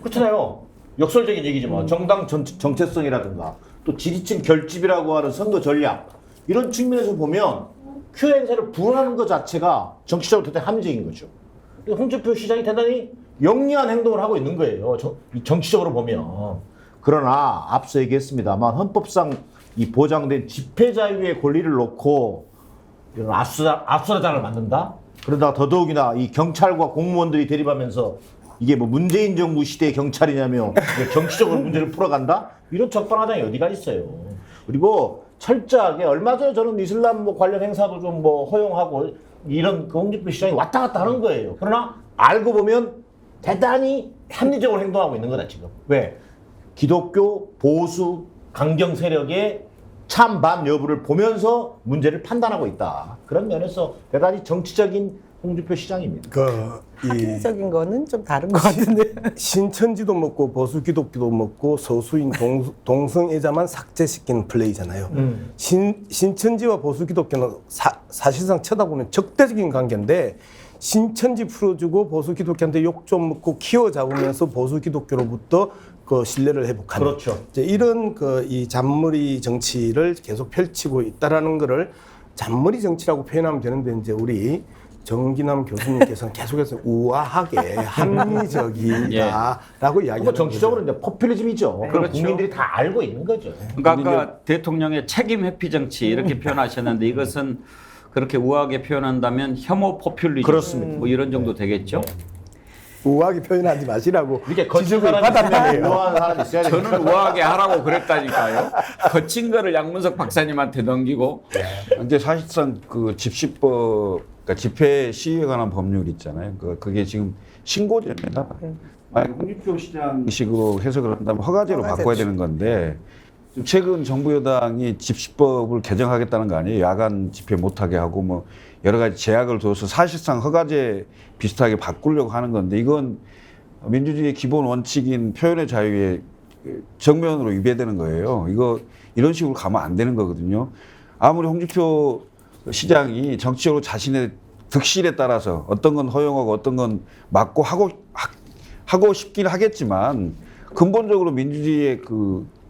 그렇잖아요. 역설적인 얘기지만 정당 정체성이라든가 또 지지층 결집이라고 하는 선거 전략 이런 측면에서 보면 큐 행사를 불허하는 것 자체가 정치적으로 대단히 합리적인 거죠. 홍준표 시장이 대단히 영리한 행동을 하고 있는 거예요. 정치적으로 보면. 그러나 앞서 얘기했습니다만 헌법상 이 보장된 집회 자유의 권리를 놓고 이런 압수사장을 만든다? 그러다가 더더욱이나 이 경찰과 공무원들이 대립하면서 이게 뭐 문재인 정부 시대의 경찰이냐며 정치적으로 문제를 풀어간다? 이런 적반하장이 어디가 있어요. 그리고 철저하게 얼마 전에 저는 이슬람 뭐 관련 행사도 좀 뭐 허용하고 이런 그 홍준표 시장이 왔다 갔다 하는 거예요. 그러나 알고 보면 대단히 합리적으로 행동하고 있는 거다 지금. 왜? 기독교 보수 강경 세력의 찬반 여부를 보면서 문제를 판단하고 있다. 그런 면에서 대단히 정치적인 홍준표 시장입니다. 합리적인 거는 좀 다른 것 같은데. 신천지도 먹고 보수 기독교도 먹고 소수인 동성애자만 삭제시키는 플레이잖아요. 신천지와 보수 기독교는 사실상 쳐다보면 적대적인 관계인데 신천지 풀어주고 보수 기독교한테 욕 좀 먹고 키워 잡으면서 보수 기독교로부터 그 신뢰를 회복하는. 그렇죠. 이제 이런 이 잔머리 정치를 계속 펼치고 있다라는 거를 잔머리 정치라고 표현하면 되는데 이제 우리 정기남 교수님께서는 계속해서 우아하게 합리적이다라고 이야기하는 정치적으로 이제 포퓰리즘이죠. 그렇죠. 국민들이 다 알고 있는 거죠. 그러니까 아까 대통령의 책임 회피 정치 이렇게 표현하셨는데 이것은 그렇게 우아하게 표현한다면 혐오 포퓰리즘 그렇습니다. 뭐 이런 정도 되겠죠? 우아하게 표현하지 마시라고 이렇게 거친 지적을 사람이 있으면 받았다네요. 우아한 사람이 있어야 돼요. 저는 우아하게 하라고 그랬다니까요. 거친 거를 양문석 박사님한테 넘기고. 근데 사실상 그 집시법, 그러니까 집회 시위에 관한 법률 있잖아요. 그게 지금 신고제입니다. 만약 홍준표 시장식으로 해석을 한다면 허가제로 바꿔야 되는 건데 최근 정부 여당이 집시법을 개정하겠다는 거 아니에요? 야간 집회 못하게 하고 뭐 여러 가지 제약을 둬서 사실상 허가제 비슷하게 바꾸려고 하는 건데 이건 민주주의의 기본 원칙인 표현의 자유에 정면으로 위배되는 거예요. 이런 식으로 가면 안 되는 거거든요. 아무리 홍준표 시장이 정치적으로 자신의 득실에 따라서 어떤 건 허용하고 어떤 건 막고 하고 싶긴 하겠지만 근본적으로 민주주의에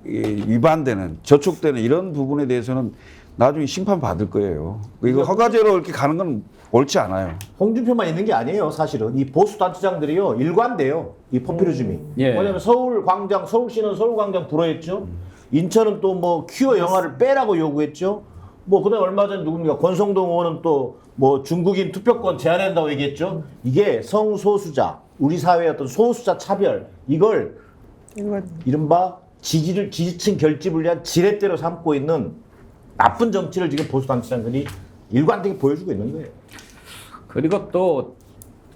위반되는 저촉되는 이런 부분에 대해서는 나중에 심판받을 거예요. 이거 허가제로 이렇게 가는 건 옳지 않아요. 홍준표만 있는 게 아니에요. 사실은 이 보수 단체장들이요 일관돼요. 이 포퓰리즘이. 예. 왜냐하면 서울시는 서울광장 불허했죠. 인천은 또 뭐 퀴어 영화를 빼라고 요구했죠. 뭐 그다음 얼마 전 누굽니까 권성동 의원은 또 뭐 중국인 투표권 제한한다고 얘기했죠. 이게 성소수자 우리 사회의 어떤 소수자 차별 이걸 이른바 지지층 결집을 위한 지렛대로 삼고 있는 나쁜 정치를 지금 보수 단체장들이 일관되게 보여주고 있는 거예요. 그리고 또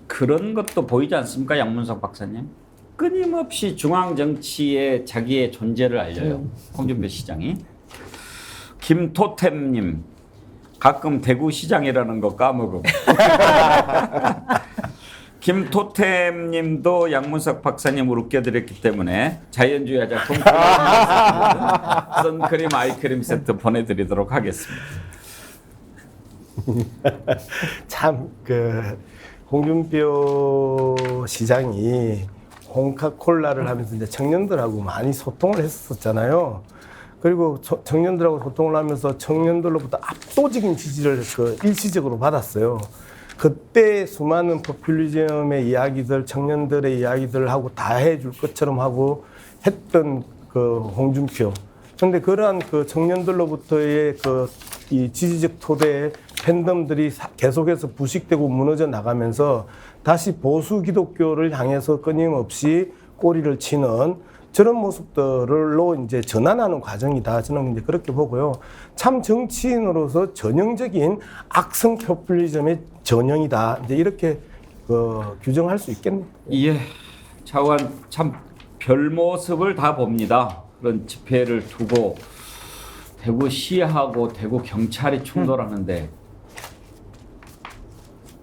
그런 것도 보이지 않습니까, 양문석 박사님? 끊임없이 중앙 정치에 자기의 존재를 알려요. 홍준표 시장이. 김토템님 가끔 대구시장이라는 거 까먹어. 김토템님도 양문석 박사님을 웃겨드렸기 때문에 자연주의자 선크림 아이크림 세트 보내드리도록 하겠습니다. 참 홍준표 시장이 홍카콜라를 하면서 이제 청년들하고 많이 소통을 했었잖아요. 그리고 청년들하고 소통을 하면서 청년들로부터 압도적인 지지를 일시적으로 받았어요. 그때 수많은 포퓰리즘의 이야기들, 청년들의 이야기들을 하고 다 해줄 것처럼 하고 했던 홍준표. 그런데 그러한 청년들로부터의 이 지지적 토대의 팬덤들이 계속해서 부식되고 무너져 나가면서 다시 보수 기독교를 향해서 끊임없이 꼬리를 치는 저런 모습들로 이제 전환하는 과정이다. 저는 이제 그렇게 보고요. 참 정치인으로서 전형적인 악성 포퓰리즘의 전형이다. 이제 이렇게 규정할 수 있겠네요. 예, 차관 참 별 모습을 다 봅니다. 그런 집회를 두고 대구시하고 대구 경찰이 충돌하는데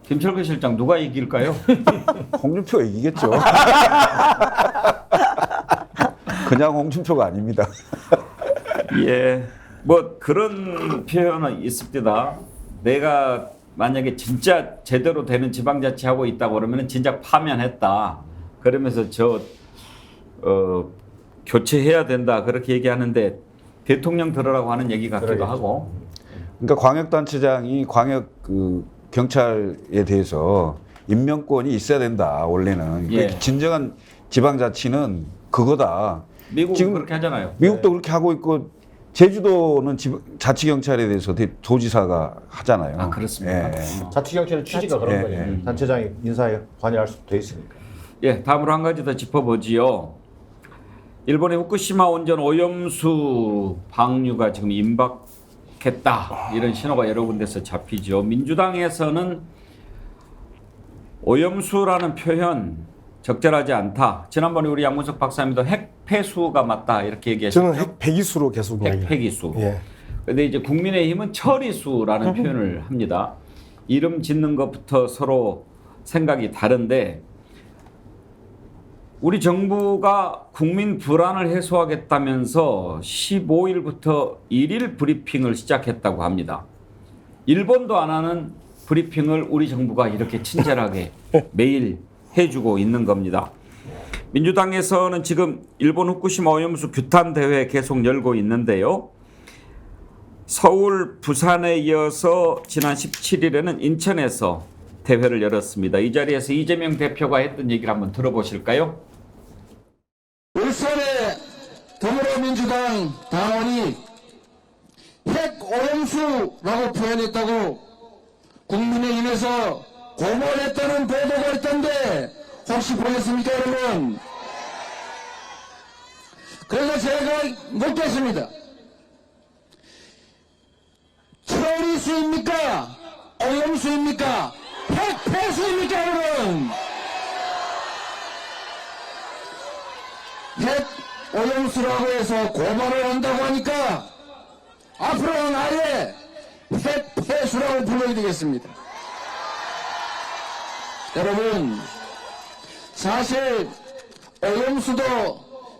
김철근 실장 누가 이길까요? 홍준표가 이기겠죠. 그냥 홍준표가 아닙니다. 예, 뭐 그런 표현은 있습니다. 내가 만약에 진짜 제대로 되는 지방자치하고 있다고 그러면 진작 파면했다. 그러면서 교체해야 된다 그렇게 얘기하는데 대통령 들으라고 하는 얘기 같기도 하고. 그러니까 광역단체장이 경찰에 대해서 임명권이 있어야 된다. 원래는 예. 진정한 지방자치는 그거다. 미국은 지금 그렇게 하잖아요. 미국도 그렇게 하고 있고 제주도는 자치경찰에 대해서 도지사가 하잖아요. 아 그렇습니까? 예. 자치경찰의 취지가 그런 거예요. 단체장이 인사에 관여할 수도 돼 있으니까. 예, 다음으로 한 가지 더 짚어보지요. 일본의 후쿠시마 원전 오염수 방류가 지금 임박했다. 이런 신호가 여러 군데서 잡히죠. 민주당에서는 오염수라는 표현 적절하지 않다. 지난번에 우리 양문석 박사님도 핵폐수가 맞다 이렇게 얘기하셨죠. 저는 핵폐기수로 계속 이야기해요. 핵폐기수. 예. 근데 이제 국민의힘은 처리수라는 표현을 합니다. 이름 짓는 것부터 서로 생각이 다른데 우리 정부가 국민 불안을 해소하겠다면서 15일부터 1일 브리핑을 시작했다고 합니다. 일본도 안 하는 브리핑을 우리 정부가 이렇게 친절하게 매일 해주고 있는 겁니다. 민주당에서는 지금 일본 후쿠시마 오염수 규탄 대회 계속 열고 있는데요. 서울, 부산에 이어서 지난 17일에는 인천에서 대회를 열었습니다. 이 자리에서 이재명 대표가 했던 얘기를 한번 들어보실까요? 울산의 더불어민주당 당원이 핵오염수라고 표현했다고 국민의힘에서 고발했다는 보도가 있던데 혹시 보셨습니까, 여러분? 그래서 제가 묻겠습니다. 처리수입니까? 오염수입니까? 핵폐수입니까, 여러분? 핵오염수라고 해서 고발을 한다고 하니까 앞으로는 아예 핵폐수라고 불러야 되겠습니다. 여러분, 사실 오염수도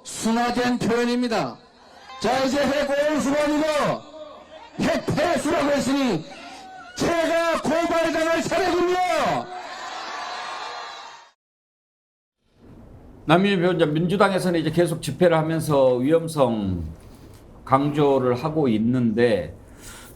순화된 표현입니다. 자, 이제 핵 오염수가 아니고 핵 폐수라고 했으니 제가 고발당할 차례군요. 남미의 배우자 민주당에서는 이제 계속 집회를 하면서 위험성 강조를 하고 있는데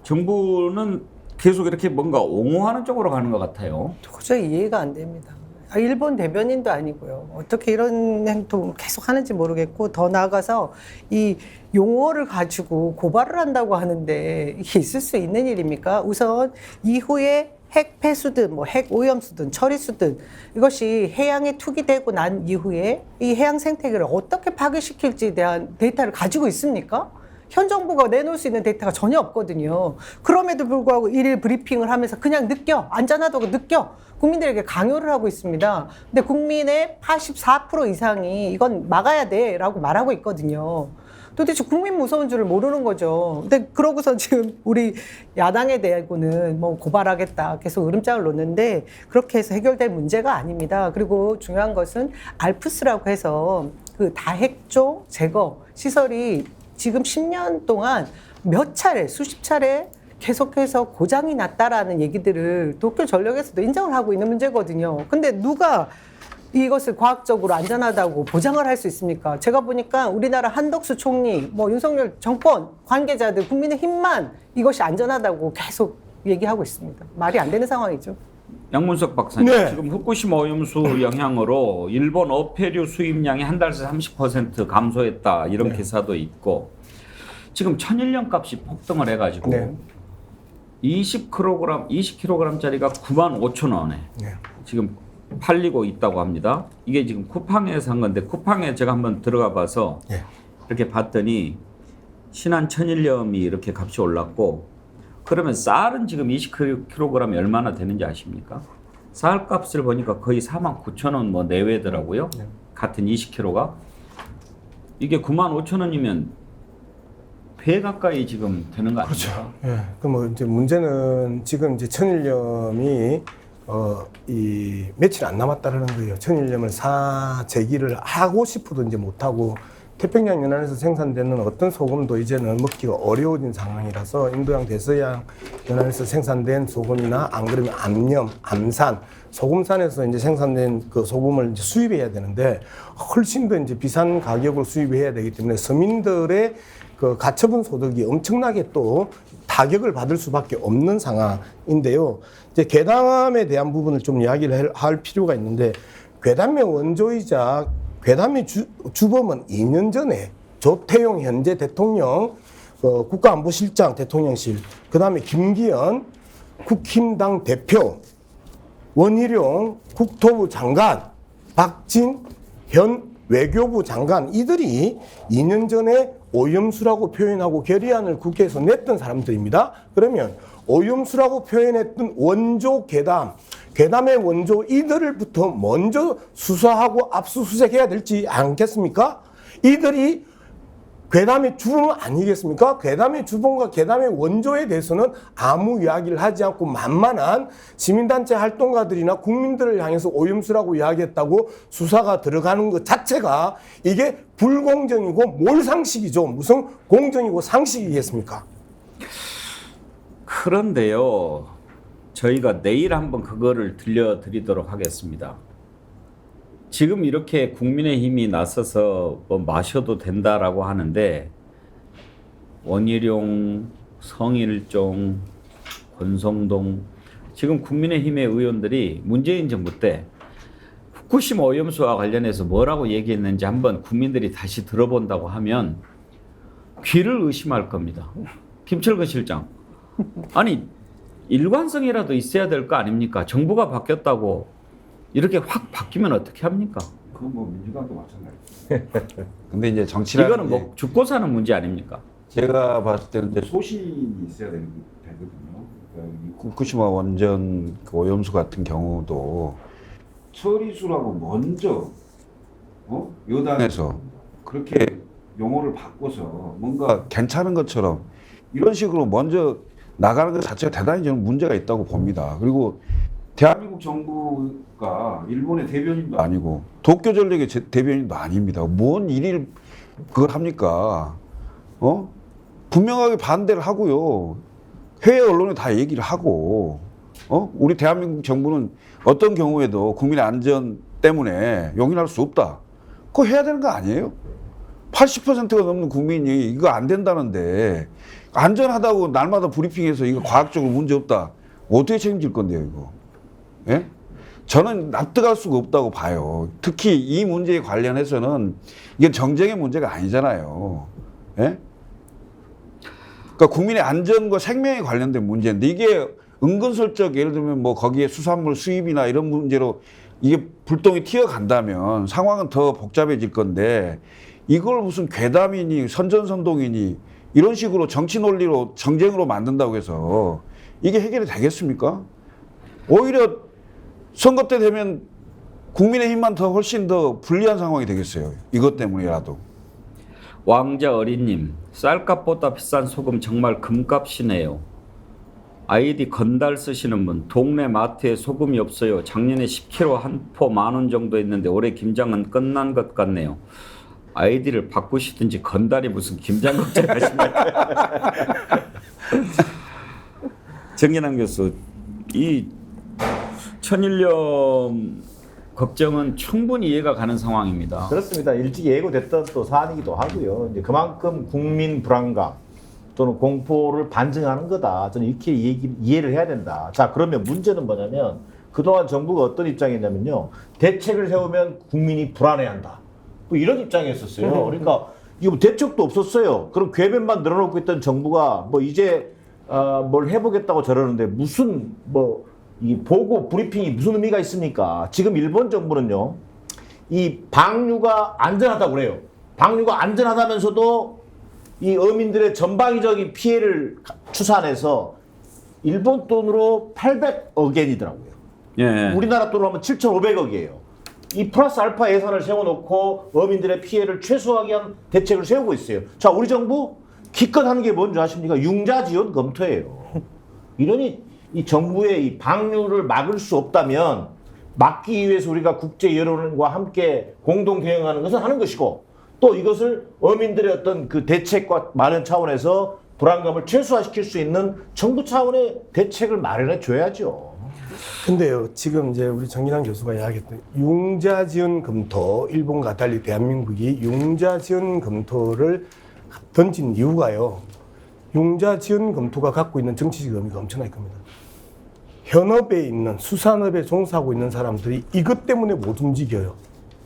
정부는 계속 이렇게 뭔가 옹호하는 쪽으로 가는 것 같아요. 도저히 이해가 안 됩니다. 일본 대변인도 아니고요. 어떻게 이런 행동 계속 하는지 모르겠고, 더 나아가서 이 용어를 가지고 고발을 한다고 하는데 이게 있을 수 있는 일입니까? 우선 이후에 핵 폐수든 뭐 핵 오염수든 처리수든 이것이 해양에 투기되고 난 이후에 이 해양 생태계를 어떻게 파괴시킬지에 대한 데이터를 가지고 있습니까? 현 정부가 내놓을 수 있는 데이터가 전혀 없거든요. 그럼에도 불구하고 일일 브리핑을 하면서 그냥 느껴, 안전하다고 느껴 국민들에게 강요를 하고 있습니다. 근데 국민의 84% 이상이 이건 막아야 돼라고 말하고 있거든요. 도대체 국민 무서운 줄을 모르는 거죠. 근데 그러고서 지금 우리 야당에 대고는 뭐 고발하겠다 계속 으름장을 놓는데 그렇게 해서 해결될 문제가 아닙니다. 그리고 중요한 것은 알프스라고 해서 그 다핵종 제거 시설이 지금 10년 동안 몇 차례, 수십 차례 계속해서 고장이 났다라는 얘기들을 도쿄 전력에서도 인정을 하고 있는 문제거든요. 근데 누가 이것을 과학적으로 안전하다고 보장을 할 수 있습니까? 제가 보니까 우리나라 한덕수 총리, 뭐 윤석열 정권 관계자들, 국민의힘만 이것이 안전하다고 계속 얘기하고 있습니다. 말이 안 되는 상황이죠. 양문석 박사님, 네. 지금 후쿠시마 오염수 영향으로 일본 어패류 수입량이 한 달 새 30% 감소했다 이런 기사도 있고 지금 천일염 값이 폭등을 해가지고 네. 20kg짜리가 95,000원에 네. 지금 팔리고 있다고 합니다. 이게 지금 쿠팡에서 한 건데 쿠팡에 제가 한번 들어가 봐서 네. 이렇게 봤더니 신한 천일염이 이렇게 값이 올랐고 그러면 쌀은 지금 20kg이 얼마나 되는지 아십니까? 쌀 값을 보니까 거의 49,000원 뭐 내외더라고요. 네. 같은 20kg가. 이게 95,000원이면 배 가까이 지금 되는 거 아닙니까? 예. 그뭐 이제 문제는 지금 이제 천일염이 이 며칠 안 남았다라는 거예요. 천일염을 재기를 하고 싶어도 이제 못 하고 태평양 연안에서 생산되는 어떤 소금도 이제는 먹기가 어려워진 상황이라서 인도양, 대서양 연안에서 생산된 소금이나 안 그러면 암염, 암산, 소금산에서 이제 생산된 그 소금을 이제 수입해야 되는데 훨씬 더 이제 비싼 가격으로 수입해야 되기 때문에 서민들의 그 가처분 소득이 엄청나게 또 타격을 받을 수밖에 없는 상황인데요. 이제 괴담에 대한 부분을 좀 이야기를 할 필요가 있는데 괴담의 원조이자 괴담의 주범은 2년 전에 조태용 현재 대통령 국가안보실장 대통령실, 그 다음에 김기현 국힘당 대표, 원희룡 국토부 장관, 박진 현 외교부 장관, 이들이 2년 전에 오염수라고 표현하고 결의안을 국회에서 냈던 사람들입니다. 그러면 오염수라고 표현했던 원조 괴담의 원조 이들을부터 먼저 수사하고 압수수색해야 될지 않겠습니까? 이들이 괴담의 주범은 아니겠습니까? 괴담의 주범과 괴담의 원조에 대해서는 아무 이야기를 하지 않고 만만한 시민단체 활동가들이나 국민들을 향해서 오염수라고 이야기했다고 수사가 들어가는 것 자체가 이게 불공정이고 몰상식이죠. 무슨 공정이고 상식이겠습니까? 그런데요, 저희가 내일 한번 그거를 들려드리도록 하겠습니다. 지금 이렇게 국민의힘이 나서서 뭐 마셔도 된다라고 하는데 원희룡, 성일종, 권성동 지금 국민의힘의 의원들이 문재인 정부 때 후쿠시마 오염수와 관련해서 뭐라고 얘기했는지 한번 국민들이 다시 들어본다고 하면 귀를 의심할 겁니다. 김철근 실장, 아니 일관성이라도 있어야 될 거 아닙니까? 정부가 바뀌었다고 이렇게 확 바뀌면 어떻게 합니까? 그건 뭐 민주당도 마찬가지. 근데 이제 정치라는 이거는 뭐 죽고 사는 문제 아닙니까? 제가 봤을 때는 이제 소신이 있어야 되거든요. 그러니까 이 후쿠시마 원전 그 오염수 같은 경우도 처리수라고 먼저 여당에서 그렇게 용어를 바꿔서 뭔가 괜찮은 것처럼 이런 식으로 먼저 나가는 것 자체가 대단히 저는 문제가 있다고 봅니다. 그리고 대한민국 정부가 일본의 대변인도 아니고 도쿄전력의 대변인도 아닙니다. 뭔 일일 그걸 합니까? 분명하게 반대를 하고요. 해외 언론에 다 얘기를 하고, 우리 대한민국 정부는 어떤 경우에도 국민의 안전 때문에 용인할 수 없다. 그거 해야 되는 거 아니에요? 80%가 넘는 국민이 이거 안 된다는데 안전하다고 날마다 브리핑해서 이거 과학적으로 문제 없다. 어떻게 책임질 건데요, 이거? 예? 저는 납득할 수가 없다고 봐요. 특히 이 문제에 관련해서는 이게 정쟁의 문제가 아니잖아요. 예? 그러니까 국민의 안전과 생명에 관련된 문제인데 이게 은근슬쩍 예를 들면 뭐 거기에 수산물 수입이나 이런 문제로 이게 불똥이 튀어간다면 상황은 더 복잡해질 건데 이걸 무슨 괴담이니 선전선동이니 이런 식으로 정치 논리로 정쟁으로 만든다고 해서 이게 해결이 되겠습니까? 오히려 선거 때 되면 국민의힘만 더 훨씬 더 불리한 상황이 되겠어요. 이것 때문이라도. 왕자 어린님, 쌀값보다 비싼 소금 정말 금값이네요. 아이디 건달 쓰시는 분, 동네 마트에 소금이 없어요. 작년에 10kg 한 포 10,000원 정도 했는데 올해 김장은 끝난 것 같네요. 아이디를 바꾸시든지 건달이 무슨 김장 걱정하십니까? 정진환 교수, 이 천일염 걱정은 충분히 이해가 가는 상황입니다. 그렇습니다. 일찍 예고됐던 또 사안이기도 하고요. 이제 그만큼 국민 불안감 또는 공포를 반증하는 거다. 저는 이렇게 이해를 해야 된다. 자, 그러면 문제는 뭐냐면 그동안 정부가 어떤 입장이었냐면요. 대책을 세우면 국민이 불안해한다. 뭐 이런 입장이었었어요. 그러니까 이거 대책도 없었어요. 그럼 궤변만 늘어놓고 있던 정부가 뭐 이제 뭘 해보겠다고 저러는데 무슨 뭐 이 보고 브리핑이 무슨 의미가 있습니까? 지금 일본 정부는요, 이 방류가 안전하다고 그래요. 방류가 안전하다면서도 이 어민들의 전방위적인 피해를 추산해서 일본 돈으로 800억 엔이더라고요. 예. 우리나라 돈으로 하면 7,500억이에요. 이 플러스 알파 예산을 세워놓고 어민들의 피해를 최소화하기 위한 대책을 세우고 있어요. 자, 우리 정부 기껏 하는 게 뭔지 아십니까? 융자 지원 검토예요. 이러니 이 정부의 이 방류를 막을 수 없다면 막기 위해서 우리가 국제 여론과 함께 공동 대응하는 것은 하는 것이고 또 이것을 어민들의 어떤 그 대책과 마련 차원에서 불안감을 최소화시킬 수 있는 정부 차원의 대책을 마련해 줘야죠. 근데요, 지금 이제 우리 정진환 교수가 이야기했던 융자 지원 검토, 일본과 달리 대한민국이 융자 지원 검토를 던진 이유가요. 융자 지원 검토가 갖고 있는 정치적 의미가 엄청날 겁니다. 현업에 있는 수산업에 종사하고 있는 사람들이 이것 때문에 못 움직여요.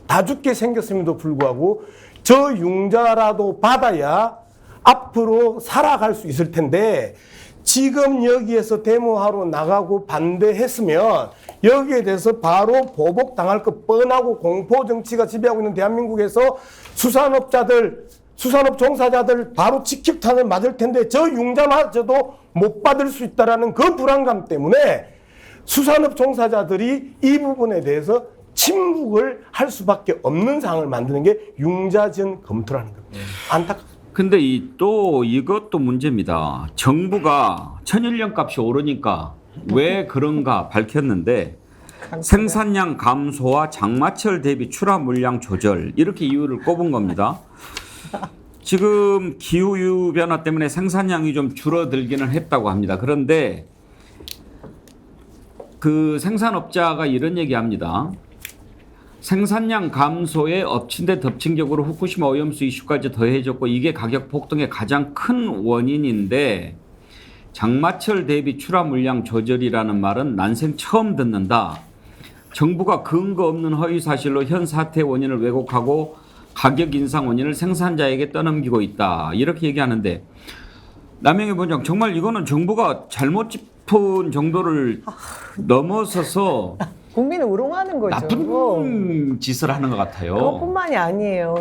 다 죽게 생겼음에도 불구하고 저 융자라도 받아야 앞으로 살아갈 수 있을 텐데 지금 여기에서 데모하러 나가고 반대했으면 여기에 대해서 바로 보복당할 것 뻔하고 공포 정치가 지배하고 있는 대한민국에서 수산업 종사자들 바로 직격탄을 맞을 텐데 저 융자마저도 못 받을 수 있다라는 그 불안감 때문에 수산업 종사자들이 이 부분에 대해서 침묵을 할 수밖에 없는 상황을 만드는 게 융자지원 검토라는 겁니다. 안타깝습니다. 근데 또 이것도 문제입니다. 정부가 천일염 값이 오르니까 왜 그런가 밝혔는데 생산량 감소와 장마철 대비 출하 물량 조절 이렇게 이유를 꼽은 겁니다. 지금 기후 변화 때문에 생산량이 좀 줄어들기는 했다고 합니다. 그런데 그 생산업자가 이런 얘기합니다. 생산량 감소에 엎친 데 덮친 격으로 후쿠시마 오염수 이슈까지 더해졌고 이게 가격 폭등의 가장 큰 원인인데 장마철 대비 출하 물량 조절이라는 말은 난생 처음 듣는다. 정부가 근거 없는 허위 사실로 현 사태의 원인을 왜곡하고 가격 인상 원인을 생산자에게 떠넘기고 있다. 이렇게 얘기하는데 남영희 본장 정말 이거는 정부가 잘못 짚은 정도를 넘어서서 국민을 우롱하는 거죠. 나쁜 짓을 하는 것 같아요. 그것뿐만이 아니에요.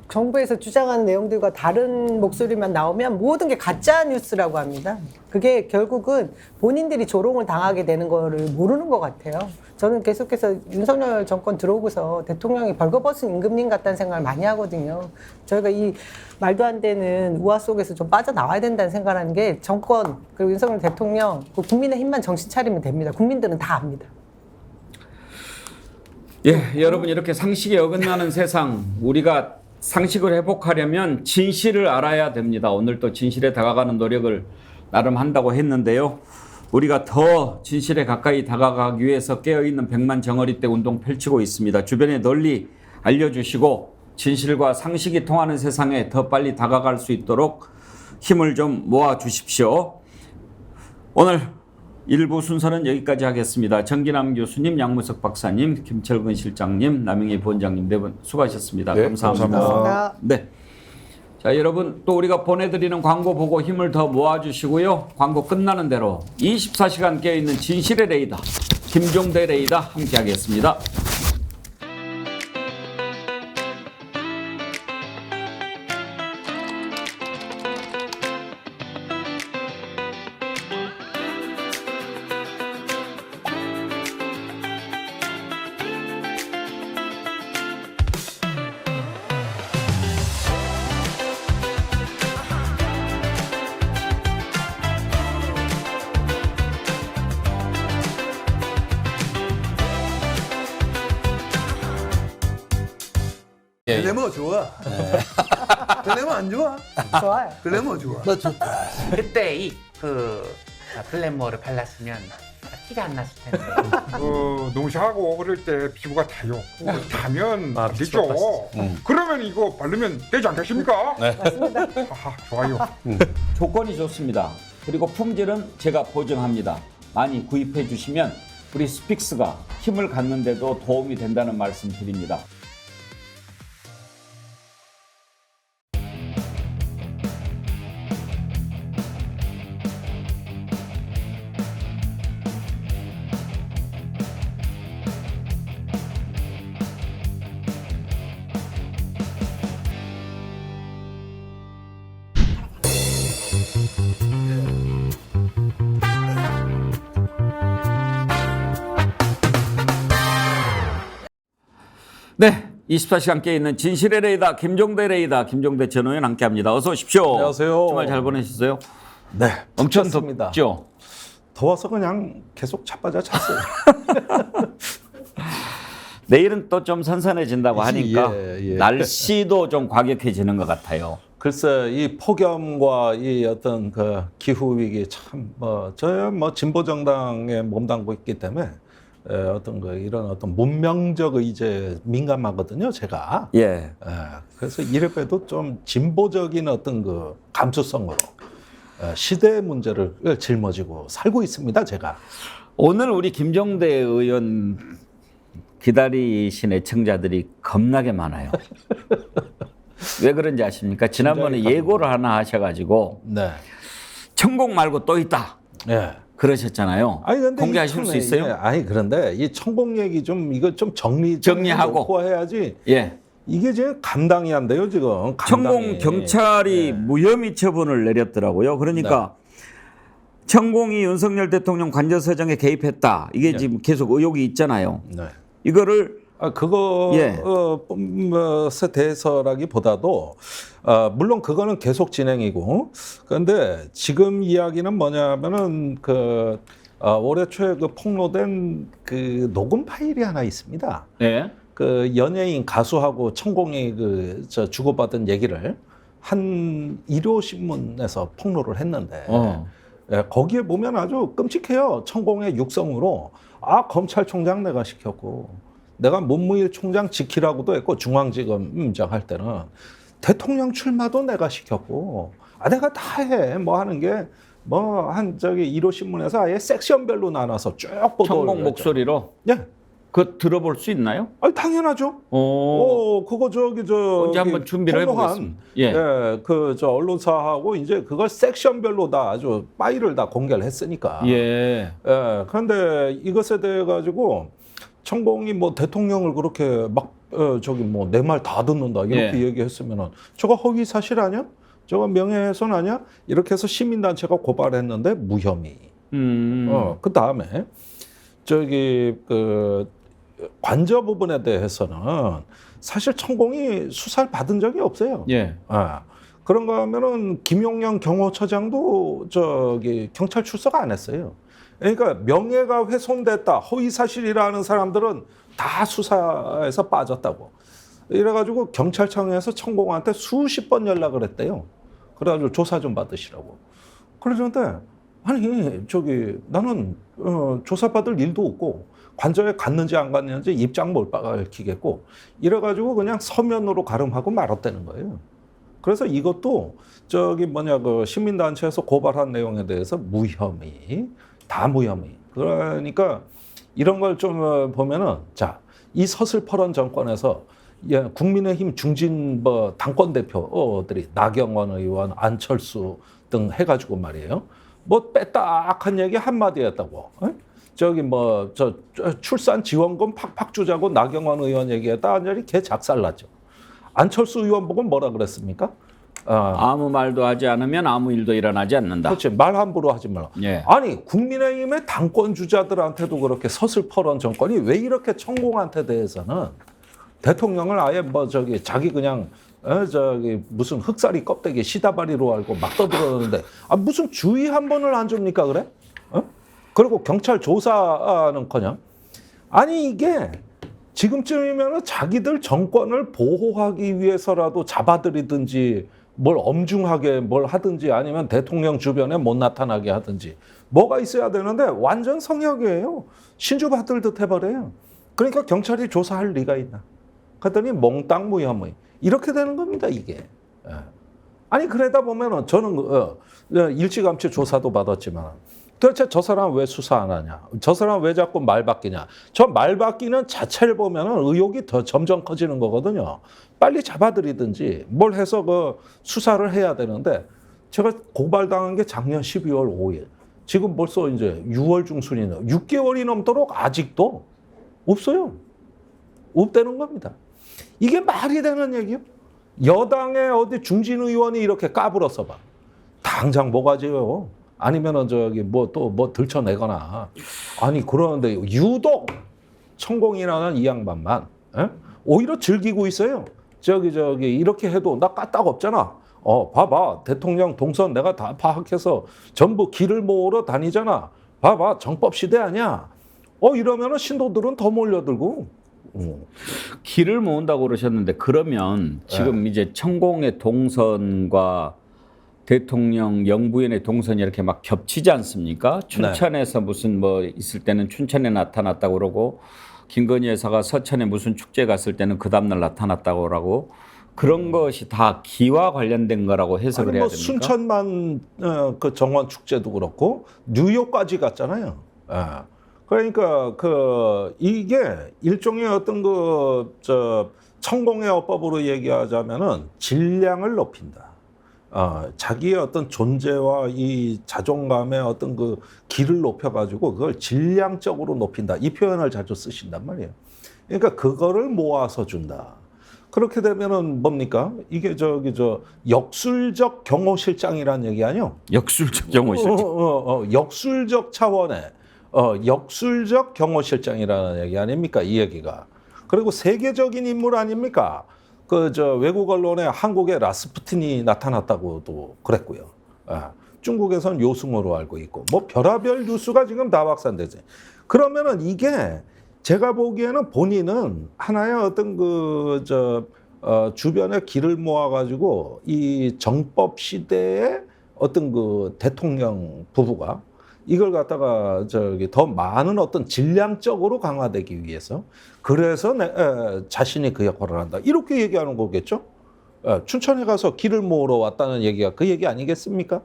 정부에서 주장하는 내용들과 다른 목소리만 나오면 모든 게 가짜 뉴스라고 합니다. 그게 결국은 본인들이 조롱을 당하게 되는 거를 모르는 것 같아요. 저는 계속해서 윤석열 정권 들어오고서 대통령이 벌거벗은 임금님 같다는 생각을 많이 하거든요. 저희가 이 말도 안 되는 우화 속에서 좀 빠져나와야 된다는 생각하는 게 정권 그리고 윤석열 대통령 국민의힘만 정신 차리면 됩니다. 국민들은 다 압니다. 예, 여러분 이렇게 상식에 어긋나는 세상 우리가 상식을 회복하려면 진실을 알아야 됩니다. 오늘 또 진실에 다가가는 노력을 나름 한다고 했는데요. 우리가 더 진실에 가까이 다가가기 위해서 깨어있는 백만 정어리 때 운동 펼치고 있습니다. 주변에 널리 알려주시고 진실과 상식이 통하는 세상에 더 빨리 다가갈 수 있도록 힘을 좀 모아주십시오. 오늘 일부 순서는 여기까지 하겠습니다. 정기남 교수님, 양무석 박사님, 김철근 실장님, 남영희 부원장님 네 분 수고하셨습니다. 네, 감사합니다. 감사합니다. 네. 자, 여러분 또 우리가 보내드리는 광고 보고 힘을 더 모아주시고요. 광고 끝나는 대로 24시간 깨어있는 진실의 레이더 김종대 레이더 함께하겠습니다. 글래머 좋아. 글래머 안 좋아? 좋아요. 글래머 좋아. 나 좋다. 그때 그 글래머를 발랐으면 티가 안 났을 텐데. 농사하고 그럴 때 피부가 타요. 타면 안 되죠. 그러면 이거 바르면 되지 않겠습니까? 네. 맞습니다. 아하, 좋아요. 조건이 좋습니다. 그리고 품질은 제가 보증합니다. 많이 구입해 주시면 우리 스픽스가 힘을 갖는 데도 도움이 된다는 말씀 드립니다. 네, 24시간 깨 있는 진실의 레이더 김종대 레이더 김종대 전 의원 함께합니다. 어서 오십시오. 안녕하세요. 주말 잘 보내셨어요? 네, 엄청 좋습니다. 덥죠? 더워서 그냥 계속 자빠져 잤어요. 내일은 또 좀 선선해진다고 하니까 예. 날씨도 좀 과격해지는 것 같아요. 글쎄 이 폭염과 이 어떤 그 기후 위기 참 저야 진보 정당에 몸담고 있기 때문에 어떤 그 이런 어떤 문명적 의제 민감하거든요, 제가. 예. 그래서 이래봬도 좀 진보적인 어떤 그 감수성으로 시대의 문제를 짊어지고 살고 있습니다, 제가. 오늘 우리 김종대 의원 기다리신 애청자들이 겁나게 많아요. 왜 그런지 아십니까? 지난번에 예고를 하나 하셔가지고 네. 천공 말고 또 있다. 네. 그러셨잖아요. 아니 근데 공개하실 수 있어요? 아니 그런데 이 천공 얘기 좀 이거 좀 정리하고 해야지. 예. 이게 지금 감당이 안 돼요 지금. 천공 경찰이 무혐의 처분을 내렸더라고요. 그러니까 천공이 윤석열 대통령 관저서정에 개입했다. 이게 지금 계속 의혹이 있잖아요. 네. 이거를 그것에 대해서라기보다도 물론 그거는 계속 진행이고 그런데 지금 이야기는 뭐냐면은 올해 초에 폭로된 그 녹음 파일이 하나 있습니다. 네. 그 연예인 가수하고 천공이 주고받은 얘기를 한 일요 신문에서 폭로를 했는데 거기에 보면 아주 끔찍해요. 천공의 육성으로 검찰총장 내가 시켰고 내가 문무일 총장 지키라고도 했고 중앙지검장 할 때는 대통령 출마도 내가 시켰고 내가 다 해 하는 게 일요 신문에서 아예 섹션별로 나눠서 쭉 보도를 천공 목소리로 예. 그거 들어볼 수 있나요? 당연하죠. 그거 언제 한번 준비를 해보겠습니다. 언론사하고 이제 그걸 섹션별로 다 아주 파일을 다 공개를 했으니까. 그런데 이것에 대해 가지고 천공이 대통령을 그렇게 내 말 다 듣는다 이렇게 얘기했으면은 저거 허위 사실 아니야? 저거 명예훼손 아니야? 이렇게 해서 시민단체가 고발했는데 무혐의. 그 다음에 관저 부분에 대해서는 사실 천공이 수사를 받은 적이 없어요. 그런가 하면은 김용영 경호처장도 경찰 출석 안 했어요. 그러니까 명예가 훼손됐다, 허위 사실이라는 사람들은 다 수사에서 빠졌다고. 이래가지고 경찰청에서 천공한테 수십 번 연락을 했대요. 그래가지고 조사 좀 받으시라고. 그러는데 아니 저기 나는 조사받을 일도 없고 관저에 갔는지 안 갔는지 입장 못 밝히겠고 이래가지고 그냥 서면으로 가름하고 말았다는 거예요. 그래서 이것도 저기 뭐냐 그 시민단체에서 고발한 내용에 대해서 무혐의, 다 무혐의. 그러니까 이런 걸 좀 보면은 자, 이 서슬퍼런 정권에서 국민의힘 중진 뭐 당권 대표들이 나경원 의원, 안철수 등 해가지고 말이에요. 뭐 빼딱한 얘기 한마디 했다고. 저기 뭐 저 출산 지원금 팍팍 주자고 나경원 의원 얘기했다 완전히 개 작살났죠. 안철수 의원 보고 뭐라 그랬습니까? 아무 말도 하지 않으면 아무 일도 일어나지 않는다. 그렇지. 말 함부로 하지 말라. 예. 아니 국민의힘의 당권 주자들한테도 그렇게 서슬퍼런 정권이 왜 이렇게 천공한테 대해서는 대통령을 아예 뭐 저기 자기 그냥 저기 무슨 흑사리 껍데기 시다바리로 알고 막 떠들었는데 무슨 주의 한 번을 안 줍니까 그래? 그리고 경찰 조사는커녕 아니 이게 지금쯤이면 자기들 정권을 보호하기 위해서라도 잡아들이든지 뭘 엄중하게 뭘 하든지 아니면 대통령 주변에 못 나타나게 하든지 뭐가 있어야 되는데 완전 성역이에요. 신주 받들 듯 해버려요. 그러니까 경찰이 조사할 리가 있나? 그랬더니 몽땅 무혐의. 이렇게 되는 겁니다 이게. 아니 그러다 보면은 저는 일찌감치 조사도 받았지만 도대체 저 사람 왜 수사 안 하냐? 저 사람 왜 자꾸 말 바뀌냐? 저 말 바뀌는 자체를 보면은 의혹이 더 점점 커지는 거거든요. 빨리 잡아들이든지 뭘 해서 그 수사를 해야 되는데 제가 고발당한 게 작년 12월 5일. 지금 벌써 이제 6월 중순이네요. 6개월이 넘도록 아직도 없어요. 없다는 겁니다. 이게 말이 되는 얘기요? 여당의 어디 중진 의원이 이렇게 까불어서 봐. 당장 뭐가지요? 아니면은 저기 뭐 또 뭐 들춰내거나 아니 그러는데 유독 천공이라는 이 양반만 오히려 즐기고 있어요. 저기 이렇게 해도 나 까딱 없잖아. 봐봐 대통령 동선 내가 다 파악해서 전부 길을 모으러 다니잖아. 봐봐 정법 시대 아니야. 이러면은 신도들은 더 몰려들고. 길을 모은다고 그러셨는데 그러면 지금 이제 천공의 동선과 대통령 영부인의 동선이 이렇게 막 겹치지 않습니까? 춘천에서 무슨 뭐 있을 때는 춘천에 나타났다고 그러고 김건희 여사가 서천에 무슨 축제 갔을 때는 그 다음날 나타났다고 그러고 그런 것이 다 기와 관련된 거라고 해석을 해야 됩니까? 순천만 그 정원 축제도 그렇고 뉴욕까지 갔잖아요. 그러니까 이게 일종의 어떤 천공의 어법으로 얘기하자면은 질량을 높인다. 자기의 어떤 존재와 이 자존감의 어떤 그 길을 높여가지고 그걸 질량적으로 높인다. 이 표현을 자주 쓰신단 말이에요. 그러니까 그거를 모아서 준다. 그렇게 되면은 뭡니까? 이게 역술적 경호실장이라는 얘기 아니요? 역술적 경호실장. 역술적 차원의 역술적 경호실장이라는 얘기 아닙니까? 이 얘기가. 그리고 세계적인 인물 아닙니까? 외국 언론에 한국의 라스푸틴이 나타났다고도 그랬고요. 중국에선 요승호로 알고 있고, 뭐 별하별 뉴스가 지금 다 확산되지. 그러면은 이게 제가 보기에는 본인은 하나의 어떤 주변에 길을 모아가지고 이 정법 시대의 어떤 그 대통령 부부가 이걸 갖다가 더 많은 어떤 질량적으로 강화되기 위해서 그래서 자신이 그 역할을 한다. 이렇게 얘기하는 거겠죠? 춘천에 가서 길을 모으러 왔다는 얘기가 그 얘기 아니겠습니까?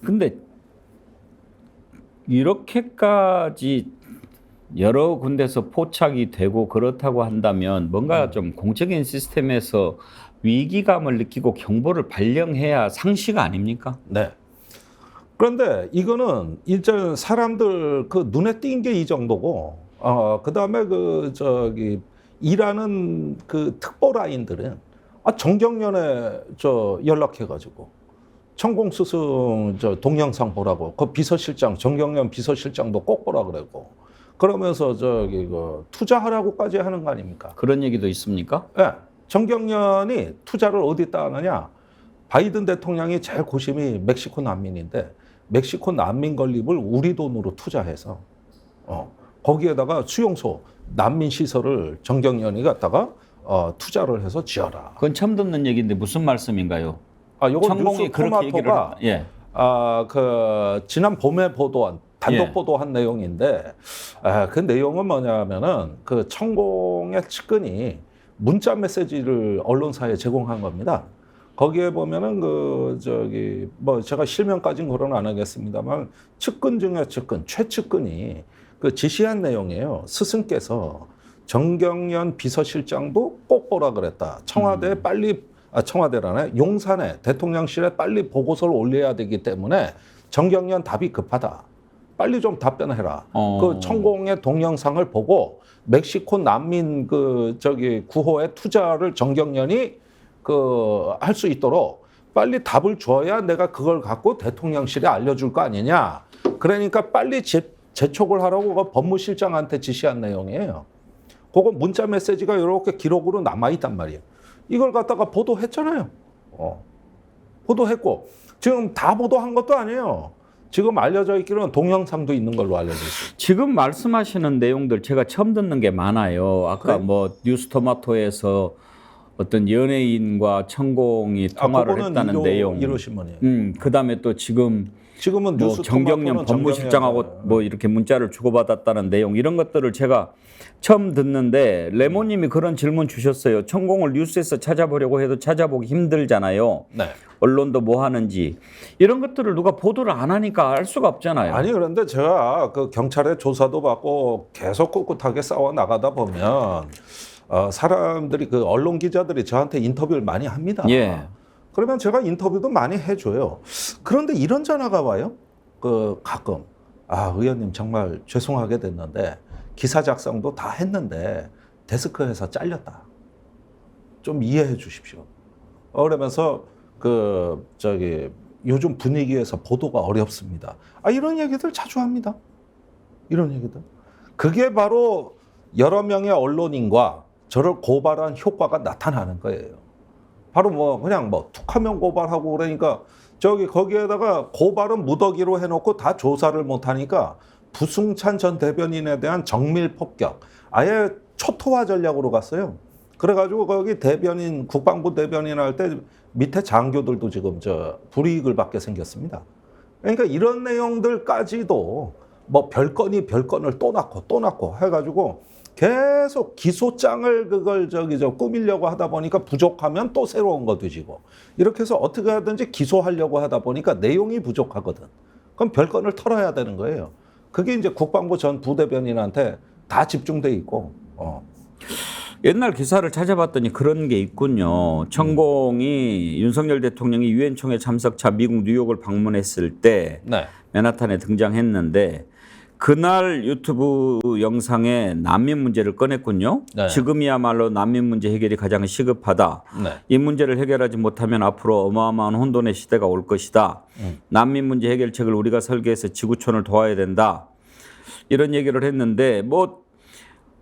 근데 이렇게까지 여러 군데서 포착이 되고 그렇다고 한다면 뭔가 좀 공적인 시스템에서 위기감을 느끼고 경보를 발령해야 상식 아닙니까? 네. 그런데 이거는 일단 사람들 눈에 띈 게 이 정도고, 그 다음에 일하는 특보 라인들은 정경련에 연락해가지고 천공 스승 동영상 보라고 비서실장 정경련 비서실장도 꼭 보라 그랬고 그러면서 투자하라고까지 하는 거 아닙니까? 그런 얘기도 있습니까? 네. 정경련이 투자를 어디다 하느냐? 바이든 대통령이 제일 고심이 멕시코 난민인데 멕시코 난민 건립을 우리 돈으로 투자해서 거기에다가 수용소, 난민 시설을 정경련이 갖다가 투자를 해서 지어라. 그건 처음 듣는 얘기인데 무슨 말씀인가요? 요건 천공이 뉴스 그렇게 얘기를 토마토가 예. 그 지난 봄에 보도한 단독 예. 보도한 내용인데 그 내용은 뭐냐면은 그 천공의 측근이 문자 메시지를 언론사에 제공한 겁니다. 거기에 보면은 뭐 제가 실명까지는 거론 안 하겠습니다만 측근 중에 측근, 최측근이 그 지시한 내용이에요. 스승께서 정경련 비서실장도 꼭 보라 그랬다. 청와대에 빨리 청와대라네. 용산에 대통령실에 빨리 보고서를 올려야 되기 때문에 정경련 답이 급하다. 빨리 좀 답변해라. 그 천공의 동영상을 보고 멕시코 난민 구호에 투자를 정경련이 할 수 있도록 빨리 답을 줘야 내가 그걸 갖고 대통령실에 알려줄 거 아니냐. 그러니까 빨리 재촉을 하라고 그 법무실장한테 지시한 내용이에요. 그거 문자 메시지가 이렇게 기록으로 남아있단 말이에요. 이걸 갖다가 보도했잖아요. 보도했고 지금 다 보도한 것도 아니에요. 지금 알려져 있기로는 동영상도 있는 걸로 알려져 있어요. 지금 말씀하시는 내용들 제가 처음 듣는 게 많아요. 아까 그래? 뭐 뉴스토마토에서 어떤 연예인과 천공이 통화를 했다는 내용. 1호 신문이에요. 그다음에 또 지금은 뭐 정경련 법무실장하고 뭐 이렇게 문자를 주고받았다는 내용 이런 것들을 제가 처음 듣는데 레모님이 그런 질문 주셨어요. 천공을 뉴스에서 찾아보려고 해도 찾아보기 힘들잖아요. 네. 언론도 뭐 하는지 이런 것들을 누가 보도를 안 하니까 알 수가 없잖아요. 아니 그런데 제가 그 경찰의 조사도 받고 계속 꿋꿋하게 싸워 나가다 보면 사람들이 그 언론 기자들이 저한테 인터뷰를 많이 합니다. 예. 그러면 제가 인터뷰도 많이 해줘요. 그런데 이런 전화가 와요. 가끔 의원님 정말 죄송하게 됐는데 기사 작성도 다 했는데 데스크에서 잘렸다. 좀 이해해 주십시오. 그러면서 요즘 분위기에서 보도가 어렵습니다. 이런 얘기들 자주 합니다. 이런 얘기들. 그게 바로 여러 명의 언론인과 저를 고발한 효과가 나타나는 거예요. 바로 그냥 툭하면 고발하고 그러니까 거기에다가 고발은 무더기로 해놓고 다 조사를 못하니까 부승찬 전 대변인에 대한 정밀 폭격, 아예 초토화 전략으로 갔어요. 그래가지고 거기 국방부 대변인 할 때 밑에 장교들도 지금 불이익을 받게 생겼습니다. 그러니까 이런 내용들까지도 별건이 별건을 또 낳고 해가지고 계속 기소장을 꾸미려고 하다 보니까 부족하면 또 새로운 거 뒤지고 이렇게 해서 어떻게 하든지 기소하려고 하다 보니까 내용이 부족하거든. 그럼 별건을 털어야 되는 거예요. 그게 이제 국방부 전 부대변인한테 다 집중돼 있고. 옛날 기사를 찾아봤더니 그런 게 있군요. 천공이 윤석열 대통령이 유엔 총회 참석차 미국 뉴욕을 방문했을 때 네. 맨하탄에 등장했는데 그날 유튜브 영상에 난민 문제를 꺼냈군요. 네. 지금이야말로 난민 문제 해결이 가장 시급하다. 네. 이 문제를 해결하지 못하면 앞으로 어마어마한 혼돈의 시대가 올 것이다. 난민 문제 해결책을 우리가 설계해서 지구촌을 도와야 된다. 이런 얘기를 했는데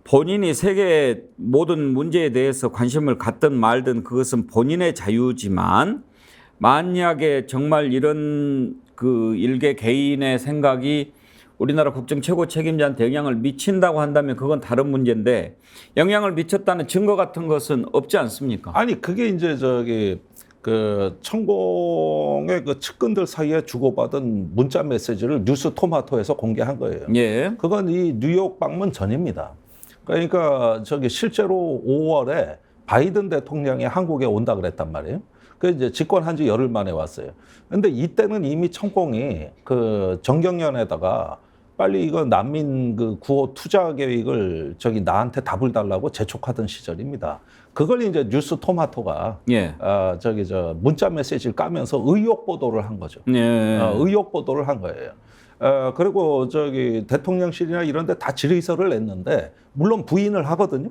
본인이 세계 모든 문제에 대해서 관심을 갖든 말든 그것은 본인의 자유지만 만약에 정말 이런 일개 개인의 생각이 우리나라 국정 최고 책임자한테 영향을 미친다고 한다면 그건 다른 문제인데 영향을 미쳤다는 증거 같은 것은 없지 않습니까? 아니 그게 이제 천공의 측근들 사이에 주고받은 문자 메시지를 뉴스토마토에서 공개한 거예요. 예. 그건 이 뉴욕 방문 전입니다. 그러니까 실제로 5월에 바이든 대통령이 한국에 온다 그랬단 말이에요. 그 이제 집권한 지 열흘 만에 왔어요. 근데 이때는 이미 천공이 정경련에다가 빨리 이거 난민 구호 투자 계획을 나한테 답을 달라고 재촉하던 시절입니다. 그걸 이제 뉴스토마토가 예. 문자 메시지를 까면서 의혹 보도를 한 거죠. 예. 의혹 보도를 한 거예요. 그리고 대통령실이나 이런 데 다 질의서를 냈는데 물론 부인을 하거든요.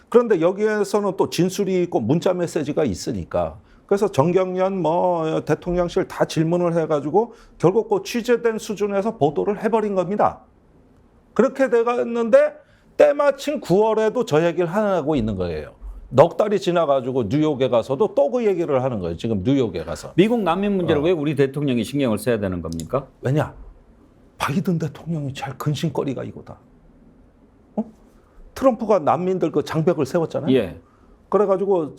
그런데 여기에서는 또 진술이 있고 문자 메시지가 있으니까 그래서 정경련 대통령실 다 질문을 해가지고 결국 그 취재된 수준에서 보도를 해버린 겁니다. 그렇게 돼갔는데 때마침 9월에도 저 얘기를 하고 있는 거예요. 넉 달이 지나가지고 뉴욕에 가서도 또 그 얘기를 하는 거예요. 지금 뉴욕에 가서. 미국 난민 문제를 왜 우리 대통령이 신경을 써야 되는 겁니까? 왜냐? 바이든 대통령이 제일 근심거리가 이거다. 트럼프가 난민들 그 장벽을 세웠잖아요. 예. 그래가지고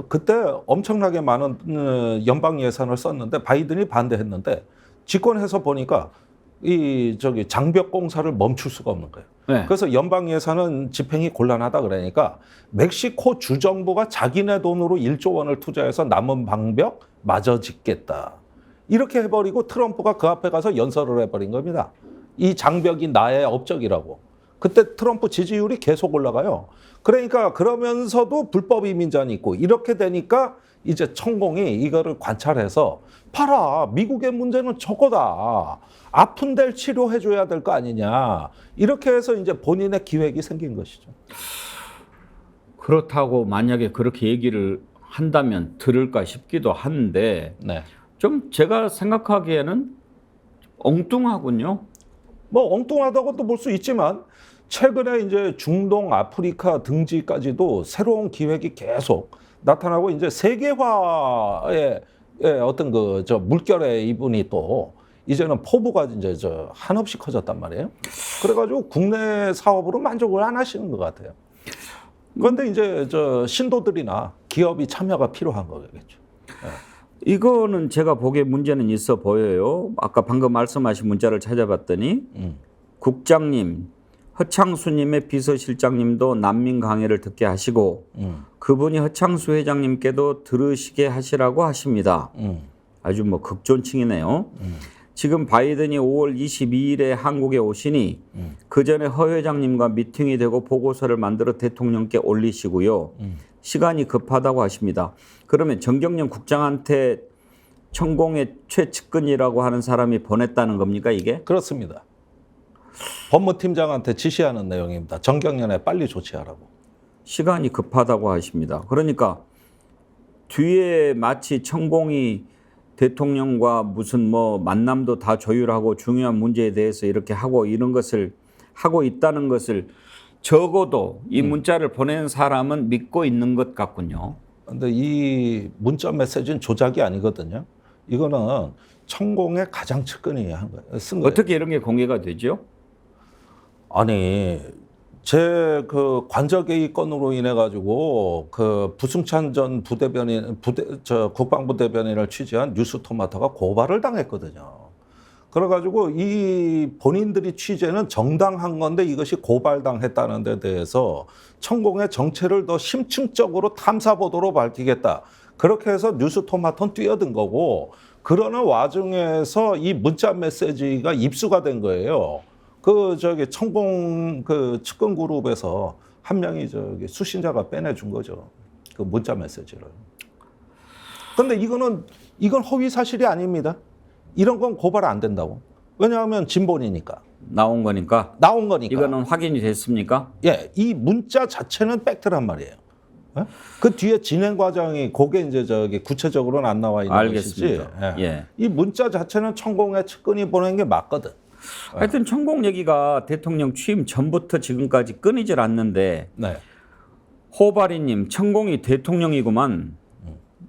그때 엄청나게 많은 연방 예산을 썼는데 바이든이 반대했는데 집권해서 보니까 장벽 공사를 멈출 수가 없는 거예요. 네. 그래서 연방 예산은 집행이 곤란하다 그러니까 멕시코 주정부가 자기네 돈으로 1조 원을 투자해서 남은 방벽 마저 짓겠다. 이렇게 해버리고 트럼프가 그 앞에 가서 연설을 해버린 겁니다. 이 장벽이 나의 업적이라고. 그때 트럼프 지지율이 계속 올라가요. 그러니까 그러면서도 불법 이민자는 있고 이렇게 되니까 이제 천공이 이거를 관찰해서 봐라, 미국의 문제는 저거다. 아픈 데를 치료해줘야 될 거 아니냐. 이렇게 해서 이제 본인의 기획이 생긴 것이죠. 그렇다고 만약에 그렇게 얘기를 한다면 들을까 싶기도 한데 네. 좀 제가 생각하기에는 엉뚱하군요. 뭐 엉뚱하다고도 볼 수 있지만 최근에 이제 중동, 아프리카 등지까지도 새로운 기획이 계속 나타나고 이제 세계화의 어떤 물결의 이분이 또 이제는 포부가 이제 한없이 커졌단 말이에요. 그래가지고 국내 사업으로 만족을 안 하시는 것 같아요. 그런데 이제 신도들이나 기업이 참여가 필요한 거겠죠. 이거는 제가 보기에 문제는 있어 보여요. 아까 방금 말씀하신 문자를 찾아봤더니 국장님, 허창수님의 비서실장님도 난민 강의를 듣게 하시고 그분이 허창수 회장님께도 들으시게 하시라고 하십니다. 아주 뭐 극존칭이네요. 지금 바이든이 5월 22일에 한국에 오시니 그 전에 허 회장님과 미팅이 되고 보고서를 만들어 대통령께 올리시고요. 시간이 급하다고 하십니다. 그러면 정경련 국장한테 천공의 최측근이라고 하는 사람이 보냈다는 겁니까, 이게? 그렇습니다. 법무팀장한테 지시하는 내용입니다. 정경련에 빨리 조치하라고. 시간이 급하다고 하십니다. 그러니까 뒤에 마치 천공이 대통령과 무슨 뭐 만남도 다 조율하고 중요한 문제에 대해서 이렇게 하고 이런 것을 하고 있다는 것을 적어도 이 문자를 보낸 사람은 믿고 있는 것 같군요. 근데 이 문자 메시지는 조작이 아니거든요. 이거는 천공의 가장 측근이 한 거예요. 쓴 거예요. 어떻게 이런 게 공개가 되죠? 아니, 제 그 관저개입 건으로 인해 가지고 그 부승찬 전 국방부 대변인을 취재한 뉴스토마토가 고발을 당했거든요. 그래가지고 이 본인들이 취재는 정당한 건데 이것이 고발당했다는 데 대해서 천공의 정체를 더 심층적으로 탐사보도로 밝히겠다. 그렇게 해서 뉴스토마토는 뛰어든 거고, 그러는 와중에서 이 문자 메시지가 입수가 된 거예요. 천공 측근 그룹에서 한 명이 수신자가 빼내준 거죠. 그 문자 메시지를. 근데 이건 허위 사실이 아닙니다. 이런 건 고발 안 된다고. 왜냐하면 진본이니까. 나온 거니까. 이거는 확인이 됐습니까? 예, 이 문자 자체는 팩트란 말이에요. 그 뒤에 진행 과정이 그게 이제 구체적으로는 안 나와 있는 알겠습니다. 것이지. 예. 이 문자 자체는 천공의 측근이 보낸 게 맞거든. 하여튼 천공 얘기가 대통령 취임 전부터 지금까지 끊이질 않는데 네. 호바리님 천공이 대통령이구만.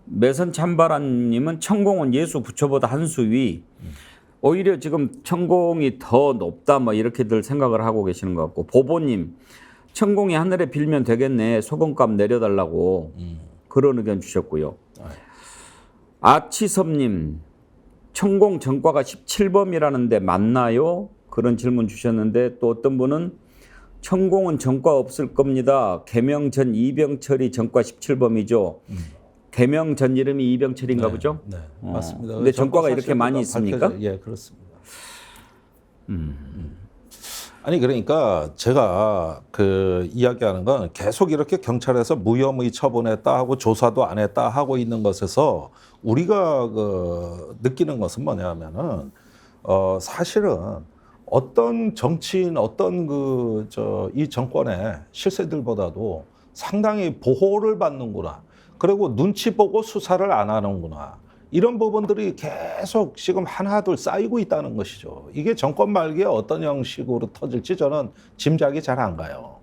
매선 참바라님은 천공은 예수 부처보다 한 수 위. 오히려 지금 천공이 더 높다 뭐 이렇게들 생각을 하고 계시는 것 같고, 보보님 천공이 하늘에 빌면 되겠네, 소금값 내려달라고 그런 의견 주셨고요. 아치섭님 천공 전과가 17범이라는데 맞나요? 그런 질문 주셨는데, 또 어떤 분은 천공은 전과 없을 겁니다. 개명 전 이병철이 전과 17범이죠. 개명 전 이름이 이병철인가 네, 보죠? 네, 맞습니다. 근데 전과가 이렇게 많이 있습니까? 예, 그렇습니다. 아니 그러니까 제가 이야기하는 건 계속 이렇게 경찰에서 무혐의 처분했다 하고 조사도 안 했다 하고 있는 것에서 우리가 느끼는 것은 뭐냐면은 사실은 어떤 정치인 어떤 이 정권의 실세들보다도 상당히 보호를 받는구나. 그리고 눈치 보고 수사를 안 하는구나. 이런 부분들이 계속 지금 하나둘 쌓이고 있다는 것이죠. 이게 정권 말기에 어떤 형식으로 터질지 저는 짐작이 잘 안 가요.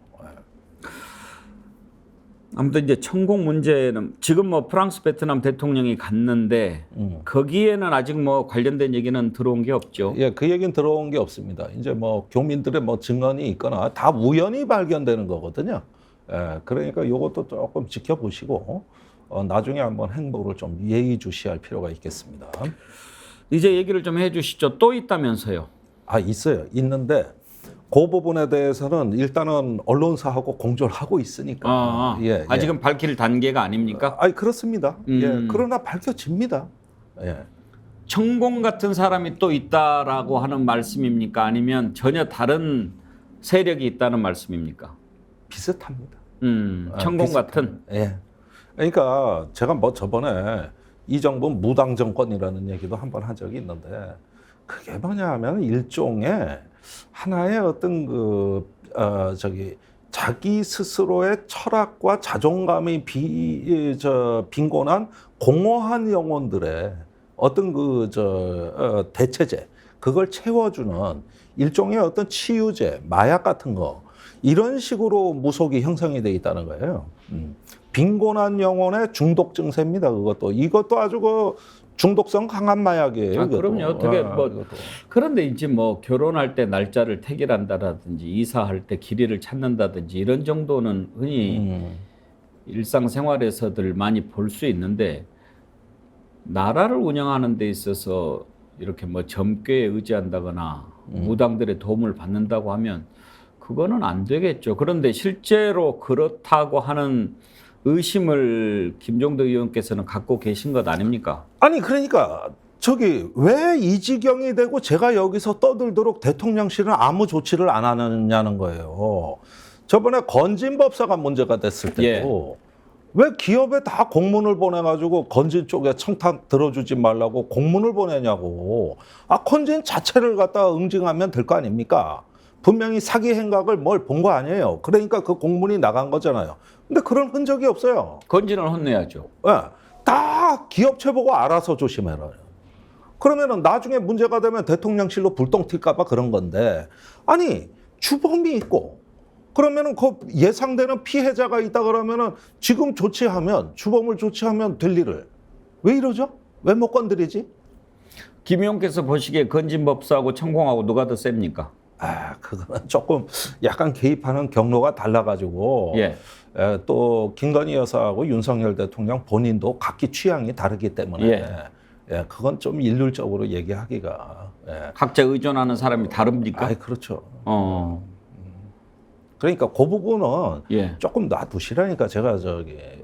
아무튼 이제 천공 문제는 지금 뭐 프랑스 베트남 대통령이 갔는데 거기에는 아직 뭐 관련된 얘기는 들어온 게 없죠. 예, 그 얘기는 들어온 게 없습니다. 이제 뭐 교민들의 뭐 증언이 있거나 다 우연히 발견되는 거거든요. 예, 그러니까 이것도 조금 지켜보시고 나중에 한번 행보를 좀 예의주시할 필요가 있겠습니다. 이제 얘기를 좀 해주시죠. 또 있다면서요? 아, 있어요. 있는데 그 부분에 대해서는 일단은 언론사하고 공조를 하고 있으니까. 예, 아직은 밝힐 단계가 아닙니까? 아니 그렇습니다. 예, 그러나 밝혀집니다. 예. 천공 같은 사람이 또 있다라고 하는 말씀입니까? 아니면 전혀 다른 세력이 있다는 말씀입니까? 비슷합니다. 천공 비슷합니다. 같은. 예. 그러니까 제가 뭐 저번에 이 정부는 무당 정권이라는 얘기도 한번 한 적이 있는데 그게 뭐냐면 일종의 하나의 어떤 자기 스스로의 철학과 자존감이 빈곤한 공허한 영혼들의 어떤 대체제 그걸 채워주는 일종의 어떤 치유제, 마약 같은 거 이런 식으로 무속이 형성이 돼 있다는 거예요. 빈곤한 영혼의 중독 증세입니다. 이것도 아주 중독성 강한 마약이에요. 아, 그럼요. 되게 그런데 이제 뭐 결혼할 때 날짜를 택일한다라든지 이사할 때 길이를 찾는다든지 이런 정도는 흔히 일상생활에서들 많이 볼 수 있는데 나라를 운영하는 데 있어서 이렇게 뭐 점괘에 의지한다거나 무당들의 도움을 받는다고 하면 그거는 안 되겠죠. 그런데 실제로 그렇다고 하는 의심을 김종대 의원께서는 갖고 계신 것 아닙니까? 아니 그러니까 왜 이 지경이 되고 제가 여기서 떠들도록 대통령실은 아무 조치를 안 하느냐는 거예요. 저번에 건진법사가 문제가 됐을 때도 왜 기업에 다 공문을 보내가지고 건진 쪽에 청탁 들어주지 말라고 공문을 보내냐고. 건진 자체를 갖다가 응징하면 될 거 아닙니까? 분명히 사기 행각을 뭘 본 거 아니에요. 그러니까 그 공문이 나간 거잖아요. 근데 그런 흔적이 없어요. 건진을 혼내야죠. 네. 다 기업체 보고 알아서 조심해라. 그러면은 나중에 문제가 되면 대통령실로 불똥 튈까 봐 그런 건데 아니 주범이 있고 그러면은 그 예상되는 피해자가 있다 그러면은 지금 조치하면 주범을 조치하면 될 일을 왜 이러죠? 왜 못 건드리지? 김 의원께서 보시기에 건진법사하고 천공하고 누가 더 셉니까? 그거는 조금 약간 개입하는 경로가 달라가지고 또 김건희 여사하고 윤석열 대통령 본인도 각기 취향이 다르기 때문에 그건 좀 일률적으로 얘기하기가 각자 의존하는 사람이 다릅니까? 그렇죠. 그러니까 그 부분은 조금 놔두시라니까 제가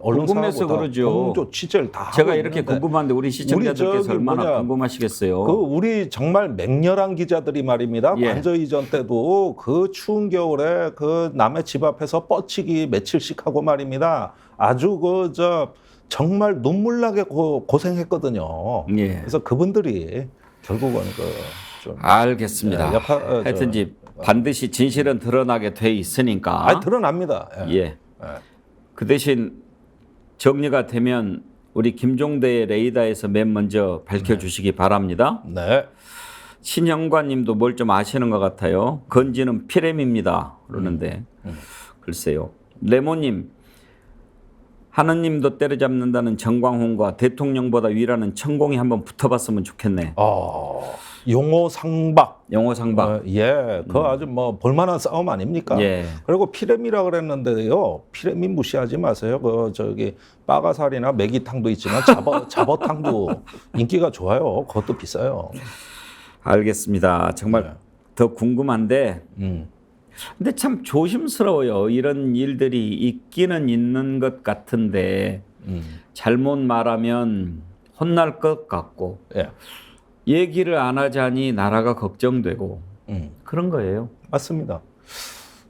궁금해서 그러죠. 취재를 다 제가 하고 이렇게 있는데. 궁금한데 우리 시청자들께서 얼마나 궁금하시겠어요. 우리 정말 맹렬한 기자들이 말입니다. 관저 이전 때도 그 추운 겨울에 그 남의 집 앞에서 뻗치기 며칠씩 하고 말입니다. 아주 정말 눈물나게 고생했거든요. 그래서 그분들이 결국은 좀 알겠습니다. 하여튼 반드시 진실은 드러나게 돼 있으니까. 드러납니다. 그 대신 정리가 되면 우리 김종대의 레이더에서 맨 먼저 밝혀주시기 바랍니다. 신형관님도 뭘 좀 아시는 것 같아요. 건지는 피렘입니다. 그러는데 글쎄요. 레모님, 하느님도 때려잡는다는 정광훈과 대통령보다 위라는 천공이 한번 붙어봤으면 좋겠네. 용호 상박. 그거 아주 뭐 볼만한 싸움 아닙니까? 그리고 피렘이라 그랬는데요. 피렘이 무시하지 마세요. 빠가살이나 메기탕도 있지만 잡어탕도 인기가 좋아요. 그것도 비싸요. 알겠습니다. 정말 더 궁금한데 근데 참 조심스러워요. 이런 일들이 있기는 있는 것 같은데 잘못 말하면 혼날 것 같고 얘기를 안 하자니 나라가 걱정되고 그런 거예요. 맞습니다.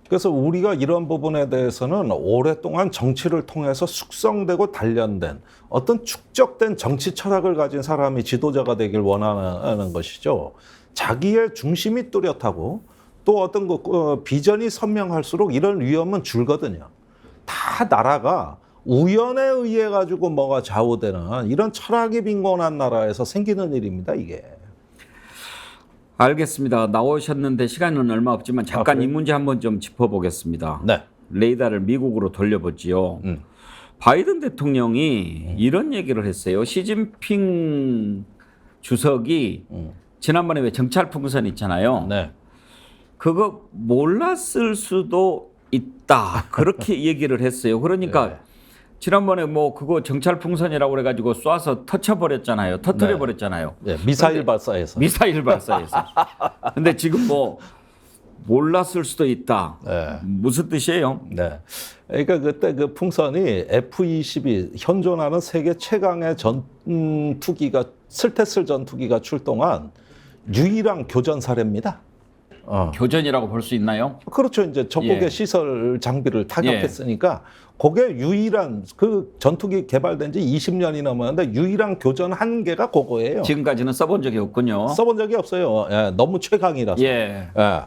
그래서 우리가 이런 부분에 대해서는 오랫동안 정치를 통해서 숙성되고 단련된 어떤 축적된 정치 철학을 가진 사람이 지도자가 되길 원하는 것이죠. 자기의 중심이 뚜렷하고 또 어떤 비전이 선명할수록 이런 위험은 줄거든요. 다 나라가 우연에 의해 가지고 뭐가 좌우되는 이런 철학이 빈곤한 나라에서 생기는 일입니다, 이게. 알겠습니다. 나오셨는데 시간은 얼마 없지만 잠깐 이 문제 한번 좀 짚어보겠습니다. 레이더를 미국으로 돌려보지요. 바이든 대통령이 이런 얘기를 했어요. 시진핑 주석이 지난번에 왜 정찰 풍선 있잖아요. 네. 그거 몰랐을 수도 있다. 그렇게 얘기를 했어요. 그러니까 네. 지난번에 뭐 그거 정찰 풍선이라고 그래가지고 쏴서 터쳐버렸잖아요. 터트려버렸잖아요. 네, 미사일 발사해서. 미사일 발사해서. 근데 지금 뭐 몰랐을 수도 있다. 네. 무슨 뜻이에요? 네. 그러니까 그때 그 풍선이 F-22 현존하는 세계 최강의 전투기가 스텔스 전투기가 출동한 유일한 교전 사례입니다. 교전이라고 볼 수 있나요? 그렇죠. 이제 적국의 예. 시설 장비를 타격했으니까 그게 유일한 그 전투기 개발된 지 20년이 넘었는데 유일한 교전 한 개가 그거예요. 지금까지는 써본 적이 없군요. 써본 적이 없어요. 예, 너무 최강이라서. 예. 예.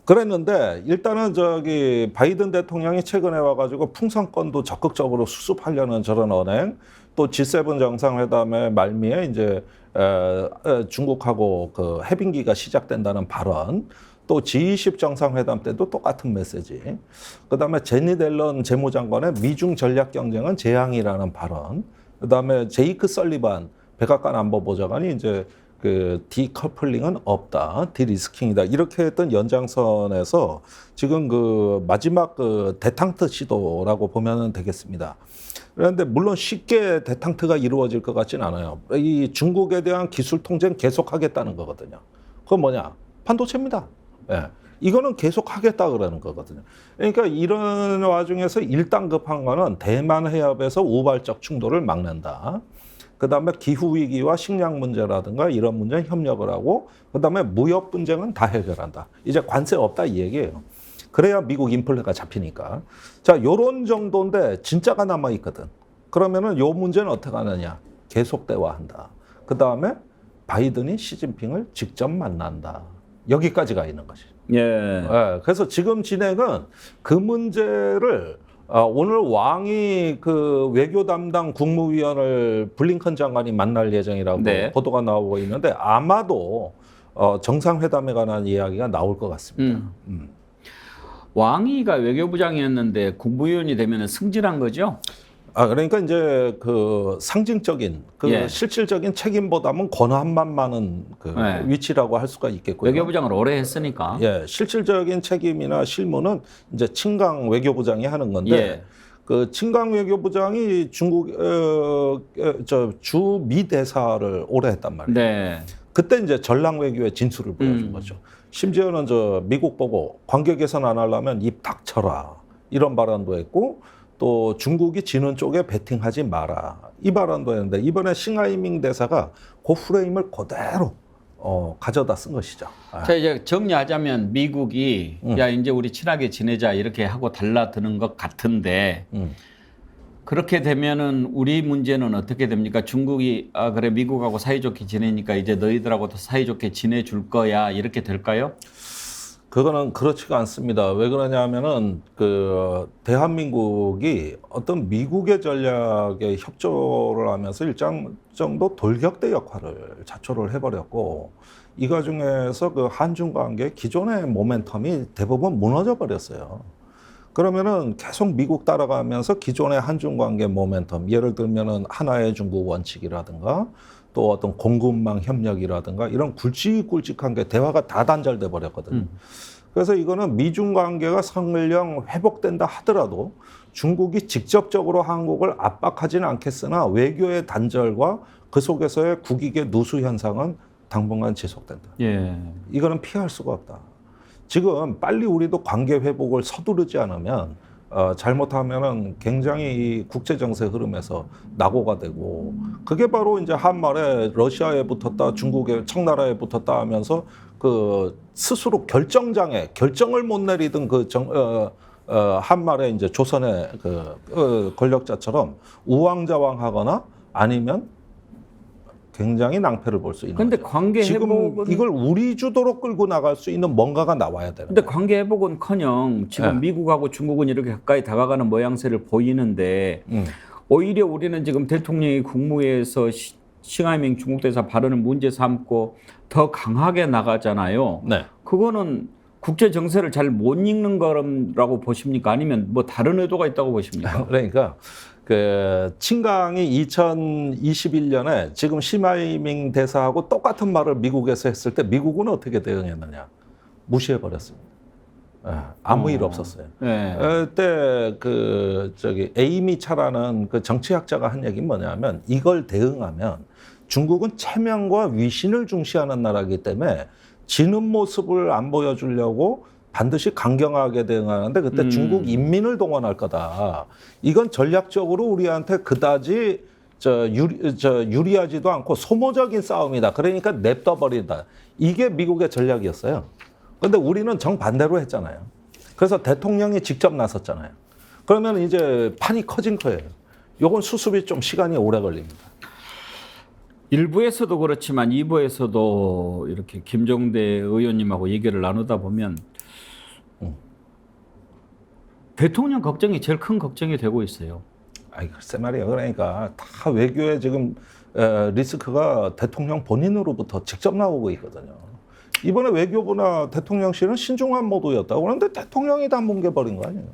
그랬는데 일단은 저기 바이든 대통령이 최근에 와가지고 풍선권도 적극적으로 수습하려는 저런 언행, 또 G7 정상회담의 말미에 이제 중국하고 그 해빙기가 시작된다는 발언, 또 G20 정상회담 때도 똑같은 메시지. 그다음에 제니 델런 재무장관의 미중 전략 경쟁은 재앙이라는 발언. 그다음에 제이크 설리반 백악관 안보보좌관이 이제 그 디커플링은 없다, 디리스킹이다 이렇게 했던 연장선에서 지금 그 마지막 그 데탕트 시도라고 보면 되겠습니다. 그런데 물론 쉽게 데탕트가 이루어질 것 같지는 않아요. 이 중국에 대한 기술 통제는 계속하겠다는 거거든요. 그건 뭐냐? 반도체입니다. 예. 이거는 계속 하겠다 그러는 거거든요. 그러니까 이런 와중에서 1단급한 거는 대만 해협에서 우발적 충돌을 막는다. 그다음에 기후 위기와 식량 문제라든가 이런 문제는 협력을 하고, 그다음에 무역 분쟁은 다 해결한다. 이제 관세 없다 이 얘기예요. 그래야 미국 인플레가 잡히니까. 자, 요런 정도인데 진짜가 남아 있거든. 그러면은 요 문제는 어떻게 하느냐? 계속 대화한다. 그다음에 바이든이 시진핑을 직접 만난다. 여기까지가 있는 것이죠. 예. 예. 그래서 지금 진행은 그 문제를 오늘 왕이 그 외교 담당 국무위원을 블링컨 장관이 만날 예정이라고 네. 보도가 나오고 있는데 아마도 정상회담에 관한 이야기가 나올 것 같습니다. 왕이가 외교부장이었는데 국무위원이 되면 승진한 거죠? 그러니까 이제 그 상징적인 그 예. 실질적인 책임보다는 권한만 많은 그 네. 위치라고 할 수가 있겠고요. 외교부장을 오래 했으니까. 예, 실질적인 책임이나 실무는 이제 친강 외교부장이 하는 건데 예. 그 친강 외교부장이 중국 주 미 대사를 오래 했단 말이에요. 네. 그때 이제 전랑 외교의 진수를 보여준 거죠. 심지어는 저 미국 보고 관계 개선 안 하려면 입 닥쳐라 이런 발언도 했고, 또 중국이 지는 쪽에 베팅하지 마라 이 발언도 했는데 이번에 싱하이밍 대사가 그 프레임을 그대로 가져다 쓴 것이죠. 자, 이제 정리하자면 미국이 야 이제 우리 친하게 지내자 이렇게 하고 달라드는 것 같은데 그렇게 되면은 우리 문제는 어떻게 됩니까? 중국이 그래 미국하고 사이좋게 지내니까 이제 너희들하고도 사이좋게 지내줄 거야 이렇게 될까요? 그거는 그렇지가 않습니다. 왜 그러냐면은 그 대한민국이 어떤 미국의 전략에 협조를 하면서 일정 정도 돌격대 역할을 자초를 해버렸고, 이 과정에서 그 한중 관계 기존의 모멘텀이 대부분 무너져 버렸어요. 그러면은 계속 미국 따라가면서 기존의 한중 관계 모멘텀, 예를 들면은 하나의 중국 원칙이라든가 또 어떤 공급망 협력이라든가 이런 굵직굵직한 게 대화가 다 단절돼 버렸거든요. 그래서 이거는 미중 관계가 설령 회복된다 하더라도 중국이 직접적으로 한국을 압박하지는 않겠으나 외교의 단절과 그 속에서의 국익의 누수 현상은 당분간 지속된다. 예. 이거는 피할 수가 없다. 지금 빨리 우리도 관계 회복을 서두르지 않으면 잘못하면은 굉장히 이 국제 정세 흐름에서 낙오가 되고, 그게 바로 이제 한말에 러시아에 붙었다, 중국에 청나라에 붙었다 하면서 그 스스로 결정을 못 내리던 그 한말에 이제 조선의 그 권력자처럼 우왕좌왕하거나 아니면 굉장히 낭패를 볼 수 있는. 근데 거죠. 관계 지금 회복은 이걸 우리 주도로 끌고 나갈 수 있는 뭔가가 나와야 되는. 근데 관계 회복은커녕 지금 네. 미국하고 중국은 이렇게 가까이 다가가는 모양새를 보이는데 오히려 우리는 지금 대통령이 국무회에서 싱하이밍 중국 대사 발언을 문제 삼고 더 강하게 나가잖아요. 네. 그거는 국제 정세를 잘 못 읽는 거라고 보십니까? 아니면 뭐 다른 의도가 있다고 보십니까? 그러니까 그 친강이 2021년에 지금 시마이밍 대사하고 똑같은 말을 미국에서 했을 때 미국은 어떻게 대응했느냐? 무시해 버렸습니다. 아무 일 없었어요. 네. 그때 그 저기 에이미 차라는 그 정치학자가 한 얘기는 뭐냐면 이걸 대응하면 중국은 체면과 위신을 중시하는 나라이기 때문에 지는 모습을 안 보여주려고 반드시 강경하게 대응하는데 그때 중국 인민을 동원할 거다. 이건 전략적으로 우리한테 그다지 유리하지도 않고 소모적인 싸움이다. 그러니까 냅둬버린다. 이게 미국의 전략이었어요. 근데 우리는 정반대로 했잖아요. 그래서 대통령이 직접 나섰잖아요. 그러면 이제 판이 커진 거예요. 요건 수습이 좀 시간이 오래 걸립니다. 일부에서도 그렇지만 2부에서도 이렇게 김종대 의원님하고 얘기를 나누다 보면 대통령 걱정이 제일 큰 걱정이 되고 있어요. 아이 글쎄 말이에요. 그러니까 다 외교에 지금 리스크가 대통령 본인으로부터 직접 나오고 있거든요. 이번에 외교부나 대통령실은 신중한 모드였다고 그런데 대통령이 다 뭉개버린 거 아니에요?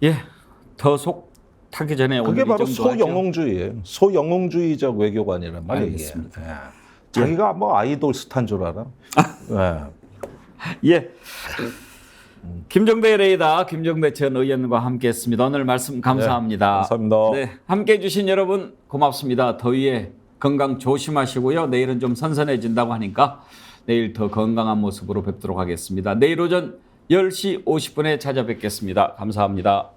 예, 더 속 타기 전에 그게 오늘 바로 이 정도 하죠. 소영웅주의예요. 소영웅주의적 외교관이란 말이에요. 알겠습니다. 예. 자기가 뭐 아이돌 스타인 줄 알아? 예. 김종대 레이더 김종대 전 의원과 함께했습니다. 오늘 말씀 감사합니다. 네, 감사합니다. 네, 함께해 주신 여러분 고맙습니다. 더위에 건강 조심하시고요. 내일은 좀 선선해진다고 하니까 내일 더 건강한 모습으로 뵙도록 하겠습니다. 내일 오전 10시 50분에 찾아뵙겠습니다. 감사합니다.